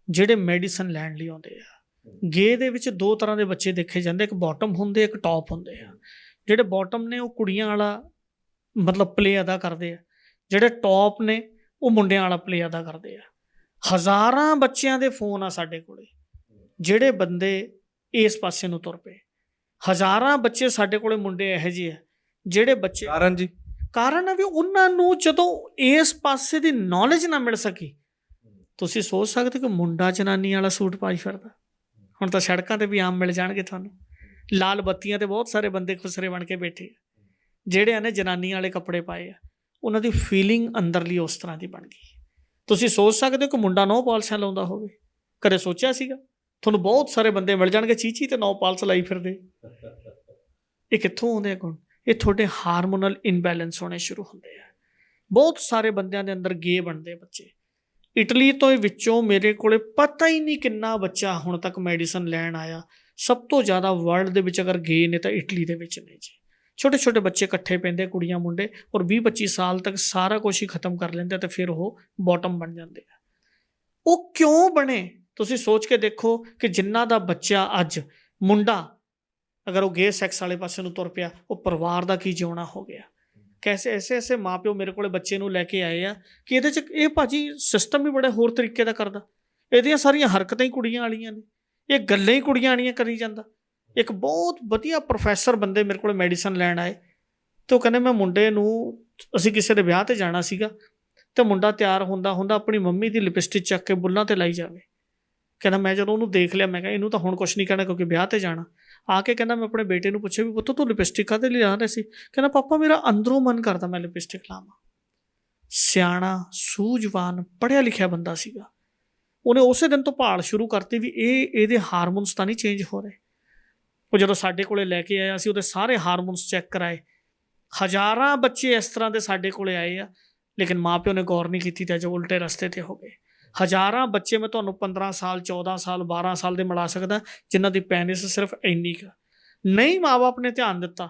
ਜਿਹੜੇ ਮੈਡੀਸਨ ਲੈਣ ਲਈ ਆਉਂਦੇ ਆ। ਗੇ ਦੇ ਵਿੱਚ 2 ਤਰ੍ਹਾਂ ਦੇ ਬੱਚੇ ਦੇਖੇ ਜਾਂਦੇ, ਇੱਕ ਬਾਟਮ ਹੁੰਦੇ, ਇੱਕ ਟੌਪ ਹੁੰਦੇ ਆ। ਜਿਹੜੇ ਬਾਟਮ ਨੇ ਉਹ ਕੁੜੀਆਂ ਵਾਲਾ ਮਤਲਬ ਪਲੇ ਅਦਾ ਕਰਦੇ ਆ, ਜਿਹੜੇ ਟੌਪ ਨੇ ਉਹ ਮੁੰਡਿਆਂ ਵਾਲਾ ਪਲੇ ਅਦਾ ਕਰਦੇ ਆ। ਹਜ਼ਾਰਾਂ ਬੱਚਿਆਂ ਦੇ ਫੋਨ ਆ ਸਾਡੇ ਕੋਲੇ, ਜਿਹੜੇ ਬੰਦੇ ਇਸ ਪਾਸੇ ਨੂੰ ਤੁਰ ਪਏ। ਹਜ਼ਾਰਾਂ ਬੱਚੇ ਸਾਡੇ ਕੋਲੇ ਮੁੰਡੇ ਇਹੋ ਜਿਹੇ ਆ ਜਿਹੜੇ ਬੱਚੇ, ਕਾਰਨ ਆ ਵੀ ਉਹਨਾਂ ਨੂੰ ਜਦੋਂ ਇਸ ਪਾਸੇ ਦੀ ਨੌਲੇਜ ਨਾ ਮਿਲ ਸਕੀ। ਤੁਸੀਂ ਸੋਚ ਸਕਦੇ ਕਿ ਮੁੰਡਾ ਜਨਾਨੀ ਵਾਲਾ ਸੂਟ ਪਾਈ ਫਿਰਦਾ। ਹੁਣ ਤਾਂ ਸੜਕਾਂ 'ਤੇ ਵੀ ਆਮ ਮਿਲ ਜਾਣਗੇ ਤੁਹਾਨੂੰ। ਲਾਲ ਬੱਤੀਆਂ 'ਤੇ ਬਹੁਤ ਸਾਰੇ ਬੰਦੇ ਖੁਸਰੇ ਬਣ ਕੇ ਬੈਠੇ ਆ, ਜਿਹੜਿਆਂ ਨੇ ਜਨਾਨੀ ਵਾਲੇ ਕੱਪੜੇ ਪਾਏ ਆ। ਉਹਨਾਂ ਦੀ ਫੀਲਿੰਗ ਅੰਦਰਲੀ ਉਸ ਤਰ੍ਹਾਂ ਦੀ ਬਣ ਗਈ। ਤੁਸੀਂ ਸੋਚ ਸਕਦੇ ਹੋ ਕਿ ਮੁੰਡਾ 9 ਪਾਲਸਾਂ ਲਾਉਂਦਾ ਹੋਵੇ? ਕਦੇ ਸੋਚਿਆ ਸੀਗਾ? ਤੁਹਾਨੂੰ ਬਹੁਤ ਸਾਰੇ ਬੰਦੇ ਮਿਲ ਜਾਣਗੇ ਚੀਚੀ ਤੇ 9 ਪਾਲਸ ਲਾਈ ਫਿਰਦੇ। ਇਹ ਕਿੱਥੋਂ ਆਉਂਦੇ ਆ ਗੁਣ? ਇਹ ਤੁਹਾਡੇ ਹਾਰਮੋਨਲ ਇਨਬੈਲੈਂਸ ਹੋਣੇ ਸ਼ੁਰੂ ਹੁੰਦੇ ਆ। ਬਹੁਤ ਸਾਰੇ ਬੰਦਿਆਂ ਦੇ ਅੰਦਰ ਗੇ ਬਣਦੇ ਬੱਚੇ। ਇਟਲੀ ਤੋਂ ਵਿੱਚੋਂ ਮੇਰੇ ਕੋਲੇ ਪਤਾ ਹੀ ਨਹੀਂ ਕਿੰਨਾ ਬੱਚਾ ਹੁਣ ਤੱਕ ਮੈਡੀਸਨ ਲੈਣ ਆਇਆ। ਸਭ ਤੋਂ ਜ਼ਿਆਦਾ ਵਰਲਡ ਦੇ ਵਿੱਚ ਅਗਰ ਗੇ ਨੇ ਤਾਂ ਇਟਲੀ ਦੇ ਵਿੱਚ ਨੇ ਜੀ। ਛੋਟੇ ਛੋਟੇ ਬੱਚੇ ਇਕੱਠੇ ਪੈਂਦੇ, ਕੁੜੀਆਂ ਮੁੰਡੇ, ਔਰ 20-25 ਸਾਲ ਤੱਕ ਸਾਰਾ ਕੁਛ ਹੀ ਖਤਮ ਕਰ ਲੈਂਦੇ ਤੇ ਫਿਰ ਉਹ ਬੋਟਮ ਬਣ ਜਾਂਦੇ ਆ। ਉਹ ਕਿਉਂ ਬਣੇ? ਤੁਸੀਂ ਸੋਚ ਕੇ ਦੇਖੋ ਕਿ ਜਿਨ੍ਹਾਂ ਦਾ ਬੱਚਾ ਅੱਜ ਮੁੰਡਾ ਅਗਰ ਉਹ ਗੇ ਸੈਕਸ ਵਾਲੇ ਪਾਸੇ ਨੂੰ ਤੁਰ ਪਿਆ, ਉਹ ਪਰਿਵਾਰ ਦਾ ਕੀ ਜਿਉਣਾ ਹੋ ਗਿਆ। ਕੈਸੇ ਐਸੇ ਮਾਂ ਪਿਓ ਮੇਰੇ ਕੋਲੇ ਬੱਚੇ ਨੂੰ ਲੈ ਕੇ ਆਏ ਆ ਕਿ ਇਹਦੇ 'ਚ ਇਹ ਭਾਜੀ ਸਿਸਟਮ ਵੀ ਬੜੇ ਹੋਰ ਤਰੀਕੇ ਦਾ ਕਰਦਾ। ਇਹਦੀਆਂ ਸਾਰੀਆਂ ਹਰਕਤਾਂ ਹੀ ਕੁੜੀਆਂ ਵਾਲੀਆਂ ਨੇ, ਇਹ ਗੱਲਾਂ ਹੀ ਕੁੜੀਆਂ ਵਾਲੀਆਂ ਕਰੀ ਜਾਂਦਾ। ਇੱਕ ਬਹੁਤ ਵਧੀਆ ਪ੍ਰੋਫੈਸਰ ਬੰਦੇ ਮੇਰੇ ਕੋਲ ਮੈਡੀਸਨ ਲੈਣ ਆਏ ਅਤੇ ਉਹ ਕਹਿੰਦੇ ਮੈਂ ਮੁੰਡੇ ਨੂੰ, ਅਸੀਂ ਕਿਸੇ ਦੇ ਵਿਆਹ 'ਤੇ ਜਾਣਾ ਸੀਗਾ ਅਤੇ ਮੁੰਡਾ ਤਿਆਰ ਹੁੰਦਾ ਆਪਣੀ ਮੰਮੀ ਦੀ ਲਿਪਸਟਿਕ ਚੱਕ ਕੇ ਬੁੱਲਾਂ 'ਤੇ ਲਾਈ ਜਾਵੇ। ਕਹਿੰਦਾ ਮੈਂ ਜਦੋਂ ਉਹਨੂੰ ਦੇਖ ਲਿਆ ਮੈਂ ਕਿਹਾ ਇਹਨੂੰ ਤਾਂ ਹੁਣ ਕੁਛ ਨਹੀਂ ਕਹਿਣਾ ਕਿਉਂਕਿ ਵਿਆਹ 'ਤੇ ਜਾਣਾ। ਆ ਕੇ ਕਹਿੰਦਾ ਮੈਂ ਆਪਣੇ ਬੇਟੇ ਨੂੰ ਪੁੱਛਿਆ ਵੀ ਪੁੱਤ ਤੂੰ ਲਿਪਸਟਿਕ ਕਾਹਦੇ ਲਈ ਲਾ ਰਿਹਾ ਸੀ? ਕਹਿੰਦਾ ਪਾਪਾ ਮੇਰਾ ਅੰਦਰੋਂ ਮਨ ਕਰਦਾ ਮੈਂ ਲਿਪਸਟਿਕ ਲਾਵਾਂ। ਸਿਆਣਾ, ਸੂਝਵਾਨ, ਪੜ੍ਹਿਆ ਲਿਖਿਆ ਬੰਦਾ ਸੀਗਾ। ਉਹਨੇ ਉਸੇ ਦਿਨ ਤੋਂ ਭਾਲ ਸ਼ੁਰੂ ਕਰਤੀ ਵੀ ਇਹਦੇ ਹਾਰਮੋਨਸ ਤਾਂ ਨਹੀਂ ਚੇਂਜ ਹੋ ਰਹੇ। ਉਹ ਜਦੋਂ ਸਾਡੇ ਕੋਲੇ ਲੈ ਕੇ ਆਇਆ ਅਸੀਂ ਉਹਦੇ ਸਾਰੇ ਹਾਰਮੋਨਸ ਚੈੱਕ ਕਰਾਏ। ਹਜ਼ਾਰਾਂ ਬੱਚੇ ਇਸ ਤਰ੍ਹਾਂ ਦੇ ਸਾਡੇ ਕੋਲੇ ਆਏ ਆ, ਲੇਕਿਨ ਮਾਂ ਪਿਓ ਨੇ ਗੌਰ ਨਹੀਂ ਕੀਤੀ ਤੇ ਅੱਜ ਉਲਟੇ ਰਸਤੇ 'ਤੇ ਹੋ ਗਏ। ਹਜ਼ਾਰਾਂ ਬੱਚੇ ਮੈਂ ਤੁਹਾਨੂੰ 15 ਸਾਲ 14 ਸਾਲ 12 ਸਾਲ ਦੇ ਮਿਲਾ ਸਕਦਾ ਜਿਨ੍ਹਾਂ ਦੀ ਪੈਨਿਸ ਸਿਰਫ ਇੰਨੀ ਕੁ ਨਹੀਂ ਮਾਂ ਬਾਪ ਨੇ ਧਿਆਨ ਦਿੱਤਾ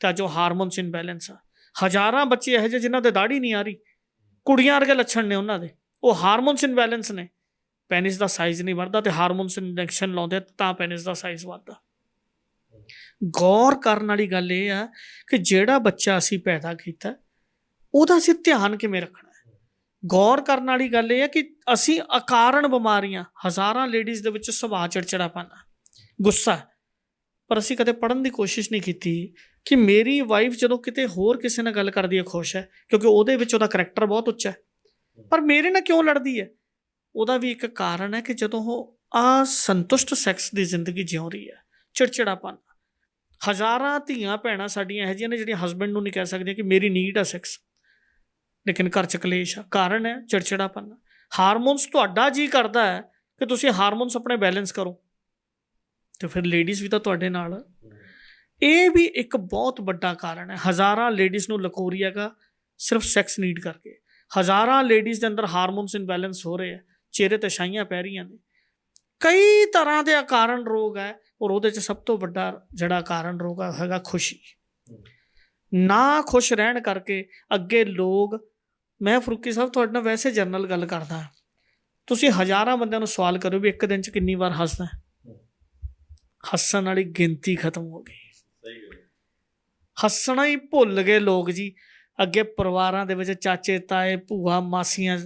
ਤਾਂ ਅੱਜ ਉਹ ਹਾਰਮੋਨਸ ਇਨਬੈਲੈਂਸ ਆ। ਹਜ਼ਾਰਾਂ ਬੱਚੇ ਇਹੋ ਜਿਹੇ ਜਿਨ੍ਹਾਂ ਦੇ ਦਾੜੀ ਨਹੀਂ ਆ ਰਹੀ, ਕੁੜੀਆਂ ਵਰਗੇ ਲੱਛਣ ਨੇ ਉਹਨਾਂ ਦੇ, ਉਹ ਹਾਰਮੋਨਸ ਇਨਬੈਲੈਂਸ ਨੇ। ਪੈਨਿਸ ਦਾ ਸਾਈਜ਼ ਨਹੀਂ ਵੱਧਦਾ ਤੇ ਹਾਰਮੋਨਸ ਇੰਜੈਕਸ਼ਨ ਲਾਉਂਦੇ ਤਾਂ ਪੈਨਿਸ ਦਾ ਸਾਈਜ਼ ਵੱਧਦਾ। ਗੌਰ ਕਰਨ ਵਾਲੀ ਗੱਲ ਇਹ ਆ ਕਿ ਜਿਹੜਾ ਬੱਚਾ ਅਸੀਂ ਪੈਦਾ ਕੀਤਾ ਉਹਦਾ ਅਸੀਂ ਧਿਆਨ ਕਿਵੇਂ ਰੱਖਣਾ। ਗੌਰ ਕਰਨ ਵਾਲੀ ਗੱਲ ਇਹ ਹੈ ਕਿ ਅਸੀਂ ਅਕਾਰਨ ਬਿਮਾਰੀਆਂ, ਹਜ਼ਾਰਾਂ ਲੇਡੀਜ਼ ਦੇ ਵਿੱਚ ਸੁਭਾਅ ਚਿੜਚਿੜਾਪਨ, ਗੁੱਸਾ, ਪਰ ਅਸੀਂ ਕਦੇ ਪੜ੍ਹਨ ਦੀ ਕੋਸ਼ਿਸ਼ ਨਹੀਂ ਕੀਤੀ ਕਿ ਮੇਰੀ ਵਾਈਫ ਜਦੋਂ ਕਿਤੇ ਹੋਰ ਕਿਸੇ ਨਾਲ ਗੱਲ ਕਰਦੀ ਹੈ ਖੁਸ਼ ਹੈ ਕਿਉਂਕਿ ਉਹਦੇ ਵਿੱਚ ਉਹਦਾ ਕਰੈਕਟਰ ਬਹੁਤ ਉੱਚਾ ਹੈ, ਪਰ ਮੇਰੇ ਨਾਲ ਕਿਉਂ ਲੜਦੀ ਹੈ? ਉਹਦਾ ਵੀ ਇੱਕ ਕਾਰਨ ਹੈ ਕਿ ਜਦੋਂ ਉਹ ਅਸੰਤੁਸ਼ਟ ਸੈਕਸ ਦੀ ਜ਼ਿੰਦਗੀ ਜਿਉਂ ਰਹੀ ਹੈ, ਚਿੜਚਿੜਾਪਨ। ਹਜ਼ਾਰਾਂ ਧੀਆਂ ਭੈਣਾਂ ਸਾਡੀਆਂ ਇਹੋ ਜਿਹੀਆਂ ਨੇ ਜਿਹੜੀਆਂ ਹਸਬੈਂਡ ਨੂੰ ਨਹੀਂ ਕਹਿ ਸਕਦੀਆਂ ਕਿ ਮੇਰੀ ਨੀਡ ਆ ਸੈਕਸ, ਲੇਕਿਨ ਘਰ 'ਚ ਕਲੇਸ਼ ਆ। ਕਾਰਨ ਹੈ ਚਿੜਚਿੜਾਪਨ। ਹਾਰਮੋਨਸ, ਤੁਹਾਡਾ ਜੀ ਕਰਦਾ ਹੈ ਕਿ ਤੁਸੀਂ ਹਾਰਮੋਨਸ ਆਪਣੇ ਬੈਲੈਂਸ ਕਰੋ ਅਤੇ ਫਿਰ ਲੇਡੀਜ਼ ਵੀ ਤਾਂ ਤੁਹਾਡੇ ਨਾਲ। ਇਹ ਵੀ ਇੱਕ ਬਹੁਤ ਵੱਡਾ ਕਾਰਨ ਹੈ। ਹਜ਼ਾਰਾਂ ਲੇਡੀਜ਼ ਨੂੰ ਲਕੋਰੀ ਹੈਗਾ ਸਿਰਫ ਸੈਕਸ ਨੀਡ ਕਰਕੇ। ਹਜ਼ਾਰਾਂ ਲੇਡੀਜ਼ ਦੇ ਅੰਦਰ ਹਾਰਮੋਨਸ ਇਨਬੈਲੈਂਸ ਹੋ ਰਹੇ ਆ, ਚਿਹਰੇ 'ਤੇ ਛਾਈਆਂ ਪੈ ਰਹੀਆਂ ਨੇ। ਕਈ ਤਰ੍ਹਾਂ ਦੇ ਅਕਾਰਨ ਰੋਗ ਹੈ ਔਰ ਉਹਦੇ 'ਚ ਸਭ ਤੋਂ ਵੱਡਾ ਜਿਹੜਾ ਕਾਰਨ ਰੋਗ ਹੈਗਾ ਖੁਸ਼ੀ। ਨਾ ਖੁਸ਼ ਰਹਿਣ ਕਰਕੇ ਅੱਗੇ ਲੋਕ, ਮੈਂ ਫਰੂਕੀ ਸਾਹਿਬ ਤੁਹਾਡੇ ਨਾਲ ਵੈਸੇ ਜਨਰਲ ਗੱਲ ਕਰਦਾ, ਤੁਸੀਂ ਹਜ਼ਾਰਾਂ ਬੰਦਿਆਂ ਨੂੰ ਸਵਾਲ ਕਰੋ ਵੀ ਇੱਕ ਦਿਨ 'ਚ ਕਿੰਨੀ ਵਾਰ ਹੱਸਦਾ? ਹੱਸਣ ਵਾਲੀ ਗਿਣਤੀ ਖਤਮ ਹੋ ਗਈ। ਹੱਸਣਾ ਹੀ ਭੁੱਲ ਗਏ ਲੋਕ ਜੀ। ਅੱਗੇ ਪਰਿਵਾਰਾਂ ਦੇ ਵਿੱਚ ਚਾਚੇ ਤਾਏ ਭੂਆ ਮਾਸੀਆਂ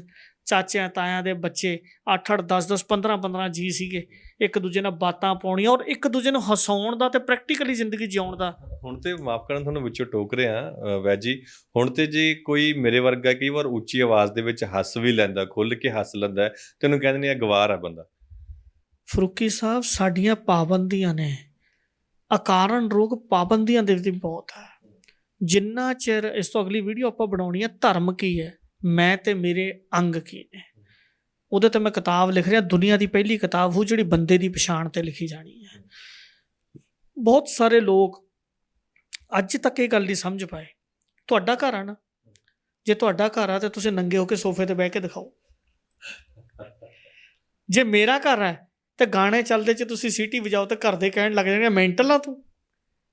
ਚਾਚਿਆਂ ਤਾਇਆਂ ਦੇ ਬੱਚੇ 8-8 10-10 15-15 ਜੀ ਸੀਗੇ, ਇੱਕ ਦੂਜੇ ਨਾਲ ਬਾਤਾਂ ਪਾਉਣੀਆਂ ਔਰ ਇੱਕ ਦੂਜੇ ਨੂੰ ਹਸਾਉਣ ਦਾ ਤੇ ਪ੍ਰੈਕਟੀਕਲੀ ਜ਼ਿੰਦਗੀ ਜਿਉਣ ਦਾ। ਹੁਣ ਤੇ ਮਾਫ ਕਰਨ ਤੁਹਾਨੂੰ ਵਿੱਚੋਂ ਟੋਕ ਰਿਹਾ ਵੈਜੀ, ਹੁਣ ਤੇ ਜੇ ਕੋਈ ਮੇਰੇ ਵਰਗਾ ਕਈ ਵਾਰ ਉੱਚੀ ਆਵਾਜ਼ ਦੇ ਵਿੱਚ ਹੱਸ ਵੀ ਲੈਂਦਾ, ਖੁੱਲ੍ਹ ਕੇ ਹੱਸ ਲੈਂਦਾ, ਤੈਨੂੰ ਕਹਿੰਦੇ ਨੇ ਗਵਾਰ ਆ ਬੰਦਾ। ਫਰੂਕੀ ਸਾਹਿਬ ਸਾਡੀਆਂ ਪਾਬੰਦੀਆਂ ਨੇ, ਅਕਾਰਨ ਰੋਗ ਪਾਬੰਦੀਆਂ ਦੇ ਵੀ ਬਹੁਤ ਹੈ। ਜਿੰਨਾ ਚਿਰ, ਇਸ ਤੋਂ ਅਗਲੀ ਵੀਡੀਓ ਆਪਾਂ ਬਣਾਉਣੀ ਹੈ ਧਰਮ ਕੀ ਹੈ, ਮੈਂ ਤੇ ਮੇਰੇ ਅੰਗ ਕੀ ਨੇ, ਉਹਦੇ 'ਤੇ ਮੈਂ ਕਿਤਾਬ ਲਿਖ ਰਿਹਾ, ਦੁਨੀਆ ਦੀ ਪਹਿਲੀ ਕਿਤਾਬ ਉਹ ਜਿਹੜੀ ਬੰਦੇ ਦੀ ਪਛਾਣ 'ਤੇ ਲਿਖੀ ਜਾਣੀ ਹੈ। ਬਹੁਤ ਸਾਰੇ ਲੋਕ ਅੱਜ ਤੱਕ ਇਹ ਗੱਲ ਨਹੀਂ ਸਮਝ ਪਾਏ। ਤੁਹਾਡਾ ਘਰ ਆ ਨਾ, ਜੇ ਤੁਹਾਡਾ ਘਰ ਆ ਤਾਂ ਤੁਸੀਂ ਨੰਗੇ ਹੋ ਕੇ ਸੋਫੇ 'ਤੇ ਬਹਿ ਕੇ ਦਿਖਾਓ। ਜੇ ਮੇਰਾ ਘਰ ਹੈ ਤੇ ਗਾਣੇ ਚੱਲਦੇ 'ਚ ਤੁਸੀਂ ਸੀਟੀ ਵਜਾਓ ਤੇ ਘਰ ਦੇ ਕਹਿਣ ਲੱਗ ਜਾਣਗੇ ਮੈਂਟਲ ਆ ਤੂੰ,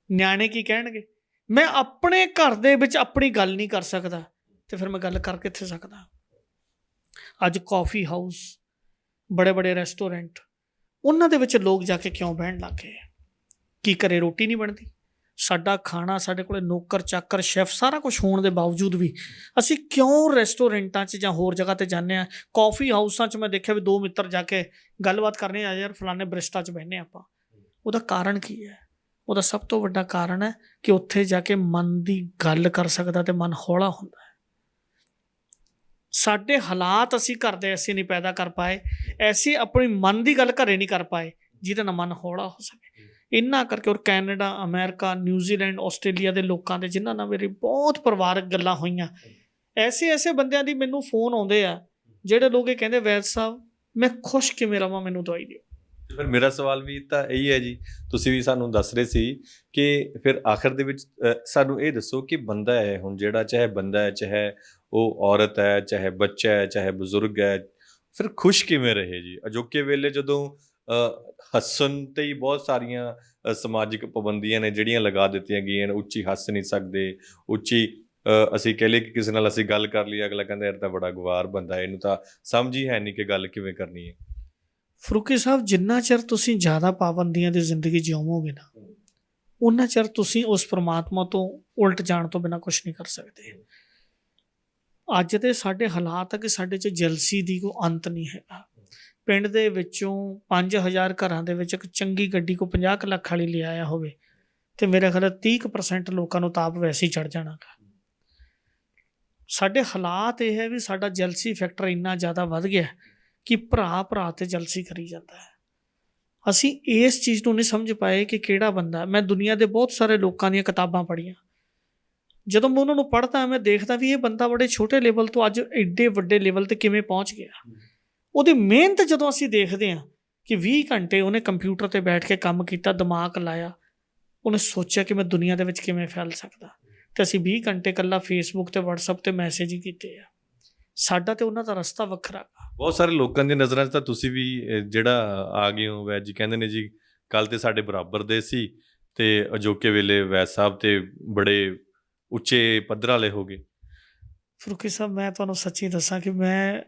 ਨਿਆਣੇ ਕੀ ਕਹਿਣਗੇ। ਮੈਂ ਆਪਣੇ ਘਰ ਦੇ ਵਿੱਚ ਆਪਣੀ ਗੱਲ ਨਹੀਂ ਕਰ ਸਕਦਾ ਤੇ ਫਿਰ ਮੈਂ ਗੱਲ ਕਰ ਕਿੱਥੇ ਸਕਦਾ। ਅੱਜ ਕੌਫੀ ਹਾਊਸ, ਬੜੇ ਬੜੇ ਰੈਸਟੋਰੈਂਟ, ਉਹਨਾਂ ਦੇ ਵਿੱਚ ਲੋਕ ਜਾ ਕੇ ਕਿਉਂ ਬਹਿਣ ਲੱਗ ਗਏ? ਕੀ ਘਰੇ ਰੋਟੀ ਨਹੀਂ ਬਣਦੀ? ਸਾਡਾ ਖਾਣਾ, ਸਾਡੇ ਕੋਲ ਨੌਕਰ ਚਾਕਰ ਸ਼ੈਫ ਸਾਰਾ ਕੁਝ ਹੋਣ ਦੇ ਬਾਵਜੂਦ ਵੀ ਅਸੀਂ ਕਿਉਂ ਰੈਸਟੋਰੈਂਟਾਂ 'ਚ ਜਾਂ ਹੋਰ ਜਗ੍ਹਾ 'ਤੇ ਜਾਂਦੇ ਹਾਂ? ਕੌਫੀ ਹਾਊਸਾਂ 'ਚ ਮੈਂ ਦੇਖਿਆ ਵੀ 2 ਮਿੱਤਰ ਜਾ ਕੇ ਗੱਲਬਾਤ ਕਰਨੇ ਆ, ਯਾਰ ਫਲਾਣੇ ਬਰਿਸਟਾ 'ਚ ਬਹਿੰਦੇ ਆਪਾਂ। ਉਹਦਾ ਕਾਰਨ ਕੀ ਹੈ? ਉਹਦਾ ਸਭ ਤੋਂ ਵੱਡਾ ਕਾਰਨ ਹੈ ਕਿ ਉੱਥੇ ਜਾ ਕੇ ਮਨ ਦੀ ਗੱਲ ਕਰ ਸਕਦਾ ਤੇ ਮਨ ਹੌਲਾ ਹੁੰਦਾ ਹੈ। ਸਾਡੇ ਹਾਲਾਤ ਅਸੀਂ ਘਰ ਦੇ ਐਸੇ ਨਹੀਂ ਪੈਦਾ ਕਰ ਪਾਏ, ਐਸੀ ਆਪਣੀ ਮਨ ਦੀ ਗੱਲ ਘਰੇ ਨਹੀਂ ਕਰ ਪਾਏ ਜਿਹਦੇ ਨਾਲ ਮਨ ਹੌਲਾ ਹੋ ਸਕੇ। ਇਹਨਾਂ ਕਰਕੇ, ਔਰ ਕੈਨੇਡਾ, ਅਮਰੀਕਾ, ਨਿਊਜ਼ੀਲੈਂਡ, ਆਸਟ੍ਰੇਲੀਆ ਦੇ ਲੋਕਾਂ ਦੇ ਜਿਨ੍ਹਾਂ ਨਾਲ ਮੇਰੀ ਬਹੁਤ ਪਰਿਵਾਰਕ ਗੱਲਾਂ ਹੋਈਆਂ, ਐਸੇ ਬੰਦਿਆਂ ਦੀ ਮੈਨੂੰ ਫੋਨ ਆਉਂਦੇ ਆ ਜਿਹੜੇ ਲੋਕ ਇਹ ਕਹਿੰਦੇ ਵੈਦ ਸਾਹਿਬ ਮੈਂ ਖੁਸ਼ ਕਿਵੇਂ ਰਵਾਂ, ਮੈਨੂੰ ਦਵਾਈ ਦਿਓ। ਫਿਰ ਮੇਰਾ ਸਵਾਲ ਵੀ ਤਾਂ ਇਹੀ ਹੈ ਜੀ, ਤੁਸੀਂ ਵੀ ਸਾਨੂੰ ਦੱਸ ਰਹੇ ਸੀ ਕਿ ਫਿਰ ਆਖਰ ਦੇ ਵਿੱਚ ਸਾਨੂੰ ਇਹ ਦੱਸੋ ਕਿ ਬੰਦਾ ਹੈ ਹੁਣ ਜਿਹੜਾ, ਚਾਹੇ ਬੰਦਾ ਹੈ, ਚਾਹੇ ਉਹ ਔਰਤ ਹੈ, ਚਾਹੇ ਬੱਚਾ ਹੈ, ਚਾਹੇ ਬਜ਼ੁਰਗ ਹੈ, ਫਿਰ ਖੁਸ਼ ਕਿਵੇਂ ਰਹੇ ਜੀ? ਅਜੋਕੇ ਵੇਲੇ ਜਦੋਂ ਹੱਸਣ ਤੇ ਹੀ ਬਹੁਤ ਸਾਰੀਆਂ ਸਮਾਜਿਕ ਪਾਬੰਦੀਆਂ ਨੇ ਜਿਹੜੀਆਂ ਲਗਾ ਦਿੱਤੀਆਂ ਗਈਆਂ ਨੇ, ਉੱਚੀ ਹੱਸ ਨਹੀਂ ਸਕਦੇ, ਉੱਚੀ ਅਸੀਂ ਕਹਿ ਲਈਏ ਕਿ ਕਿਸੇ ਨਾਲ ਅਸੀਂ ਗੱਲ ਕਰ ਲਈ, ਅਗਲਾ ਕਹਿੰਦਾ ਯਾਰ ਤਾਂ ਬੜਾ ਗਵਾਰ ਬੰਦਾ, ਇਹਨੂੰ ਤਾਂ ਸਮਝ ਹੀ ਹੈ ਨਹੀਂ ਕਿ ਗੱਲ ਕਿਵੇਂ ਕਰਨੀ ਹੈ। ਫਰੂਕੀ ਸਾਹਿਬ, ਜਿੰਨਾ ਚਿਰ ਤੁਸੀਂ ਜ਼ਿਆਦਾ ਪਾਬੰਦੀਆਂ ਦੀ ਜ਼ਿੰਦਗੀ ਜਿਉਵੋਗੇ ਨਾ, ਉਨਾ ਚਿਰ ਤੁਸੀਂ ਉਸ ਪ੍ਰਮਾਤਮਾ ਤੋਂ ਉਲਟ ਜਾਣ ਤੋਂ ਬਿਨਾਂ ਕੁਝ ਨਹੀਂ ਕਰ ਸਕਦੇ। ਅੱਜ ਦੇ ਸਾਡੇ ਹਾਲਾਤ ਆ ਕਿ ਸਾਡੇ 'ਚ ਜਲਸੀ ਦੀ ਕੋਈ ਅੰਤ ਨਹੀਂ ਹੈਗਾ। ਪਿੰਡ ਦੇ ਵਿੱਚੋਂ 5000 ਘਰਾਂ ਦੇ ਵਿੱਚ ਇੱਕ ਚੰਗੀ ਗੱਡੀ ਕੋ 50 ਕੁ ਲੱਖ ਵਾਲੀ ਲਿਆਇਆ ਹੋਵੇ ਤੇ ਮੇਰੇ ਖਿਆਲ 30% ਲੋਕਾਂ ਨੂੰ ਤਾਪ ਵੈਸੇ ਹੀ ਚੜ ਜਾਣਾ ਗਾ। ਸਾਡੇ ਹਾਲਾਤ ਇਹ ਹੈ ਵੀ ਸਾਡਾ ਜਲਸੀ ਫੈਕਟਰ ਇੰਨਾ ਜ਼ਿਆਦਾ ਵੱਧ ਗਿਆ ਕਿ ਭਰਾ ਤੇ ਜਲਸੀ ਕਰੀ ਜਾਂਦਾ ਹੈ। ਅਸੀਂ ਇਸ ਚੀਜ਼ ਨੂੰ ਨਹੀਂ ਸਮਝ ਪਾਏ ਕਿ ਕਿਹੜਾ ਬੰਦਾ, ਮੈਂ ਦੁਨੀਆ ਦੇ ਬਹੁਤ ਸਾਰੇ ਲੋਕਾਂ ਦੀਆਂ ਕਿਤਾਬਾਂ ਪੜ੍ਹੀਆਂ, ਜਦੋਂ ਮੈਂ ਉਹਨਾਂ ਨੂੰ ਪੜ੍ਹਦਾ ਮੈਂ ਦੇਖਦਾ ਵੀ ਇਹ ਬੰਦਾ ਬੜੇ ਛੋਟੇ ਲੈਵਲ ਤੋਂ ਅੱਜ ਐਡੇ ਵੱਡੇ ਲੈਵਲ ਤੇ ਕਿਵੇਂ ਪਹੁੰਚ ਗਿਆ। ਉਹਦੀ ਮਿਹਨਤ ਜਦੋਂ ਅਸੀਂ ਦੇਖਦੇ ਹਾਂ ਕਿ 20 ਘੰਟੇ ਉਹਨੇ ਕੰਪਿਊਟਰ ਤੇ ਬੈਠ ਕੇ ਕੰਮ ਕੀਤਾ, ਦਿਮਾਗ ਲਾਇਆ, ਉਹਨੇ ਸੋਚਿਆ ਕਿ ਮੈਂ ਦੁਨੀਆ ਦੇ ਵਿੱਚ ਕਿਵੇਂ ਫੈਲ ਸਕਦਾ, ਤੇ ਅਸੀਂ 20 ਘੰਟੇ ਇਕੱਲਾ ਫੇਸਬੁੱਕ ਤੇ ਵਟਸਐਪ ਤੇ ਮੈਸੇਜ ਹੀ ਕੀਤੇ ਆ। ਸਾਡਾ ਤੇ ਉਹਨਾਂ ਦਾ ਰਸਤਾ ਵੱਖਰਾ। ਬਹੁਤ ਸਾਰੇ ਲੋਕਾਂ ਦੀ ਨਜ਼ਰਾਂ 'ਚ ਤਾਂ ਤੁਸੀਂ ਵੀ ਜਿਹੜਾ ਆ ਗਏ ਹੋ ਵੈਦ ਜੀ, ਕਹਿੰਦੇ ਨੇ ਜੀ ਕੱਲ ਤੇ ਸਾਡੇ ਬਰਾਬਰ ਦੇ ਸੀ ਤੇ ਅਜੋਕੇ ਵੇਲੇ ਵੈਦ ਸਾਹਿਬ ਤੇ ਬੜੇ ਉੱਚੇ ਪੱਧਰ ਵਾਲੇ ਹੋ ਗਏ। ਫਰੂਕੀ ਸਾਹਿਬ, ਮੈਂ ਤੁਹਾਨੂੰ ਸੱਚੀ ਦੱਸਾਂ ਕਿ ਮੈਂ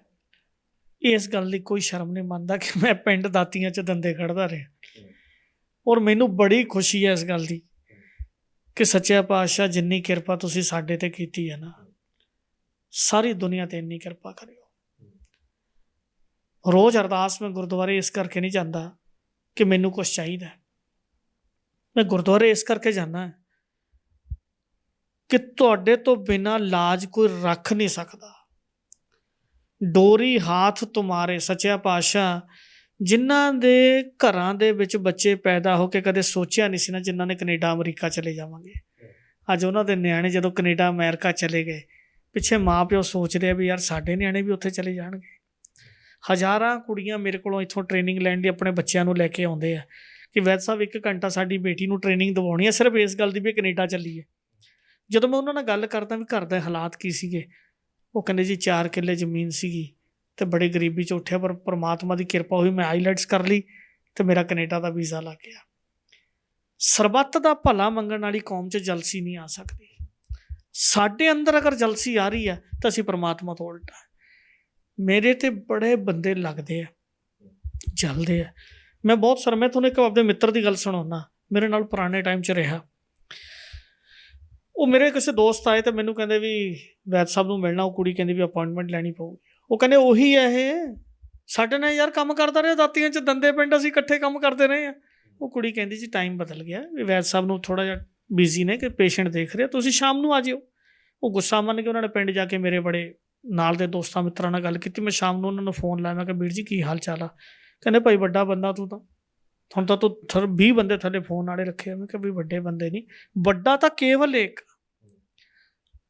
ਇਸ ਗੱਲ ਦੀ ਕੋਈ ਸ਼ਰਮ ਨਹੀਂ ਮੰਨਦਾ ਕਿ ਮੈਂ ਪਿੰਡ ਦਾਤੀਆਂ 'ਚ ਦੰਦੇ ਕੱਢਦਾ ਰਿਹਾ, ਔਰ ਮੈਨੂੰ ਬੜੀ ਖੁਸ਼ੀ ਹੈ ਇਸ ਗੱਲ ਦੀ ਕਿ ਸੱਚਾ ਪਾਤਸ਼ਾਹ ਜਿੰਨੀ ਕਿਰਪਾ ਤੁਸੀਂ ਸਾਡੇ ਤੇ ਕੀਤੀ ਹੈ ਨਾ, ਸਾਰੀ ਦੁਨੀਆ ਤੇ ਇੰਨੀ ਕਿਰਪਾ ਕਰਿਓ। ਰੋਜ਼ ਅਰਦਾਸ ਮੈਂ ਗੁਰਦੁਆਰੇ ਇਸ ਕਰਕੇ ਨਹੀਂ ਜਾਂਦਾ ਕਿ ਮੈਨੂੰ ਕੁਛ ਚਾਹੀਦਾ, ਮੈਂ ਗੁਰਦੁਆਰੇ ਇਸ ਕਰਕੇ ਜਾਂਦਾ ਕਿ ਤੁਹਾਡੇ ਤੋਂ ਬਿਨਾਂ ਲਾਜ ਕੋਈ ਰੱਖ ਨਹੀਂ ਸਕਦਾ। ਡੋਰੀ ਹਾਥ ਤੁਮਾਰੇ, ਸੱਚਿਆ ਪਾਤਸ਼ਾਹ ਜਿਨ੍ਹਾਂ ਦੇ ਘਰਾਂ ਦੇ ਵਿੱਚ ਬੱਚੇ ਪੈਦਾ ਹੋ ਕੇ ਕਦੇ ਸੋਚਿਆ ਨਹੀਂ ਸੀ ਨਾ, ਜਿਨ੍ਹਾਂ ਨੇ ਕੈਨੇਡਾ ਅਮਰੀਕਾ ਚਲੇ ਜਾਵਾਂਗੇ, ਅੱਜ ਉਹਨਾਂ ਦੇ ਨਿਆਣੇ ਜਦੋਂ ਕੈਨੇਡਾ ਅਮਰੀਕਾ ਚਲੇ ਗਏ, ਪਿੱਛੇ ਮਾਂ ਪਿਓ ਸੋਚਦੇ ਆ ਵੀ ਯਾਰ ਸਾਡੇ ਨਿਆਣੇ ਵੀ ਉੱਥੇ ਚਲੇ ਜਾਣਗੇ। ਹਜ਼ਾਰਾਂ ਕੁੜੀਆਂ ਮੇਰੇ ਕੋਲੋਂ ਇੱਥੋਂ ਟ੍ਰੇਨਿੰਗ ਲੈਣ ਦੀ ਆਪਣੇ ਬੱਚਿਆਂ ਨੂੰ ਲੈ ਕੇ ਆਉਂਦੇ ਆ ਕਿ ਵੈਦ ਸਾਹਿਬ 1 ਘੰਟਾ ਸਾਡੀ ਬੇਟੀ ਨੂੰ ਟ੍ਰੇਨਿੰਗ ਦਿਵਾਉਣੀ ਹੈ, ਸਿਰਫ ਇਸ ਗੱਲ ਦੀ ਵੀ ਕੈਨੇਡਾ ਚੱਲੀ ਹੈ। ਜਦੋਂ ਮੈਂ ਉਹਨਾਂ ਨਾਲ ਗੱਲ ਕਰਦਾ ਵੀ ਘਰ ਦੇ ਹਾਲਾਤ ਕੀ ਸੀਗੇ, ਉਹ ਕਹਿੰਦੇ ਜੀ 4 ਕਿੱਲੇ ਜ਼ਮੀਨ ਸੀਗੀ ਅਤੇ ਬੜੀ ਗਰੀਬੀ 'ਚ ਉੱਠਿਆ, ਪਰ ਪਰਮਾਤਮਾ ਦੀ ਕਿਰਪਾ ਹੋਈ, ਮੈਂ ਆਈਲੈਟਸ ਕਰ ਲਈ ਅਤੇ ਮੇਰਾ ਕੈਨੇਡਾ ਦਾ ਵੀਜ਼ਾ ਲੱਗ ਗਿਆ। ਸਰਬੱਤ ਦਾ ਭਲਾ ਮੰਗਣ ਵਾਲੀ ਕੌਮ 'ਚ ਜਲਸੀ ਨਹੀਂ ਆ ਸਕਦੀ। ਸਾਡੇ ਅੰਦਰ ਅਗਰ ਜਲਸੀ ਆ ਰਹੀ ਹੈ ਤਾਂ ਅਸੀਂ ਪਰਮਾਤਮਾ ਤੋਂ ਉਲਟਾ। ਮੇਰੇ ਤੇ ਬੜੇ ਬੰਦੇ ਲੱਗਦੇ ਆ, ਜਲਦੇ ਆ। ਮੈਂ ਬਹੁਤ ਸਾਰਾ, ਮੈਂ ਤੁਹਾਨੂੰ ਇੱਕ ਆਪਦੇ ਮਿੱਤਰ ਦੀ ਗੱਲ ਸੁਣਾਉਂਦਾ, ਮੇਰੇ ਨਾਲ ਪੁਰਾਣੇ ਟਾਈਮ 'ਚ ਰਿਹਾ। ਉਹ ਮੇਰੇ ਕਿਸੇ ਦੋਸਤ ਆਏ ਤੇ ਮੈਨੂੰ ਕਹਿੰਦੇ ਵੀ ਵੈਦ ਸਾਹਿਬ ਨੂੰ ਮਿਲਣਾ। ਉਹ ਕੁੜੀ ਕਹਿੰਦੀ ਵੀ ਅਪਾਇੰਟਮੈਂਟ ਲੈਣੀ ਪਊਗੀ। ਉਹ ਕਹਿੰਦੇ ਉਹੀ ਹੈ ਇਹ ਸਾਡੇ ਨਾਲ ਯਾਰ ਕੰਮ ਕਰਦਾ ਰਿਹਾ, ਦਾਤੀਆਂ 'ਚ ਦੰਦੇ ਪਿੰਡ ਅਸੀਂ ਇਕੱਠੇ ਕੰਮ ਕਰਦੇ ਰਹੇ ਹਾਂ। ਉਹ ਕੁੜੀ ਕਹਿੰਦੀ ਜੀ ਟਾਈਮ ਬਦਲ ਗਿਆ, ਵੀ ਵੈਦ ਸਾਹਿਬ ਨੂੰ ਥੋੜ੍ਹਾ ਜਿਹਾ ਬਿਜ਼ੀ ਨੇ ਕਿ ਪੇਸ਼ੈਂਟ ਦੇਖ ਰਿਹਾ, ਤੁਸੀਂ ਸ਼ਾਮ ਨੂੰ ਆ ਜਿਓ। ਉਹ ਗੁੱਸਾ ਮੰਨ ਕੇ ਉਹਨਾਂ ਨੇ ਪਿੰਡ ਜਾ ਕੇ ਮੇਰੇ ਬੜੇ ਨਾਲ ਦੇ ਦੋਸਤਾਂ ਮਿੱਤਰਾਂ ਨਾਲ ਗੱਲ ਕੀਤੀ। ਮੈਂ ਸ਼ਾਮ ਨੂੰ ਉਹਨਾਂ ਨੂੰ ਫੋਨ ਲਾਇਆ, ਮੈਂ ਕਿਹਾ ਵੀਰ ਜੀ ਕੀ ਹਾਲ ਚਾਲ ਆ? ਕਹਿੰਦੇ ਭਾਈ ਵੱਡਾ ਬੰਦਾ ਤੂੰ ਤਾਂ, ਹੁਣ ਤਾਂ ਤੂੰ 20 ਬੰਦੇ ਥੱਲੇ ਫੋਨ ਵਾਲੇ ਰੱਖੇ ਆ। ਮੈਂ ਕਿਹਾ ਵੀ ਵੱਡੇ ਬੰਦੇ ਨਹੀਂ, ਵੱਡਾ ਤਾਂ ਕੇਵਲ ਇੱਕ,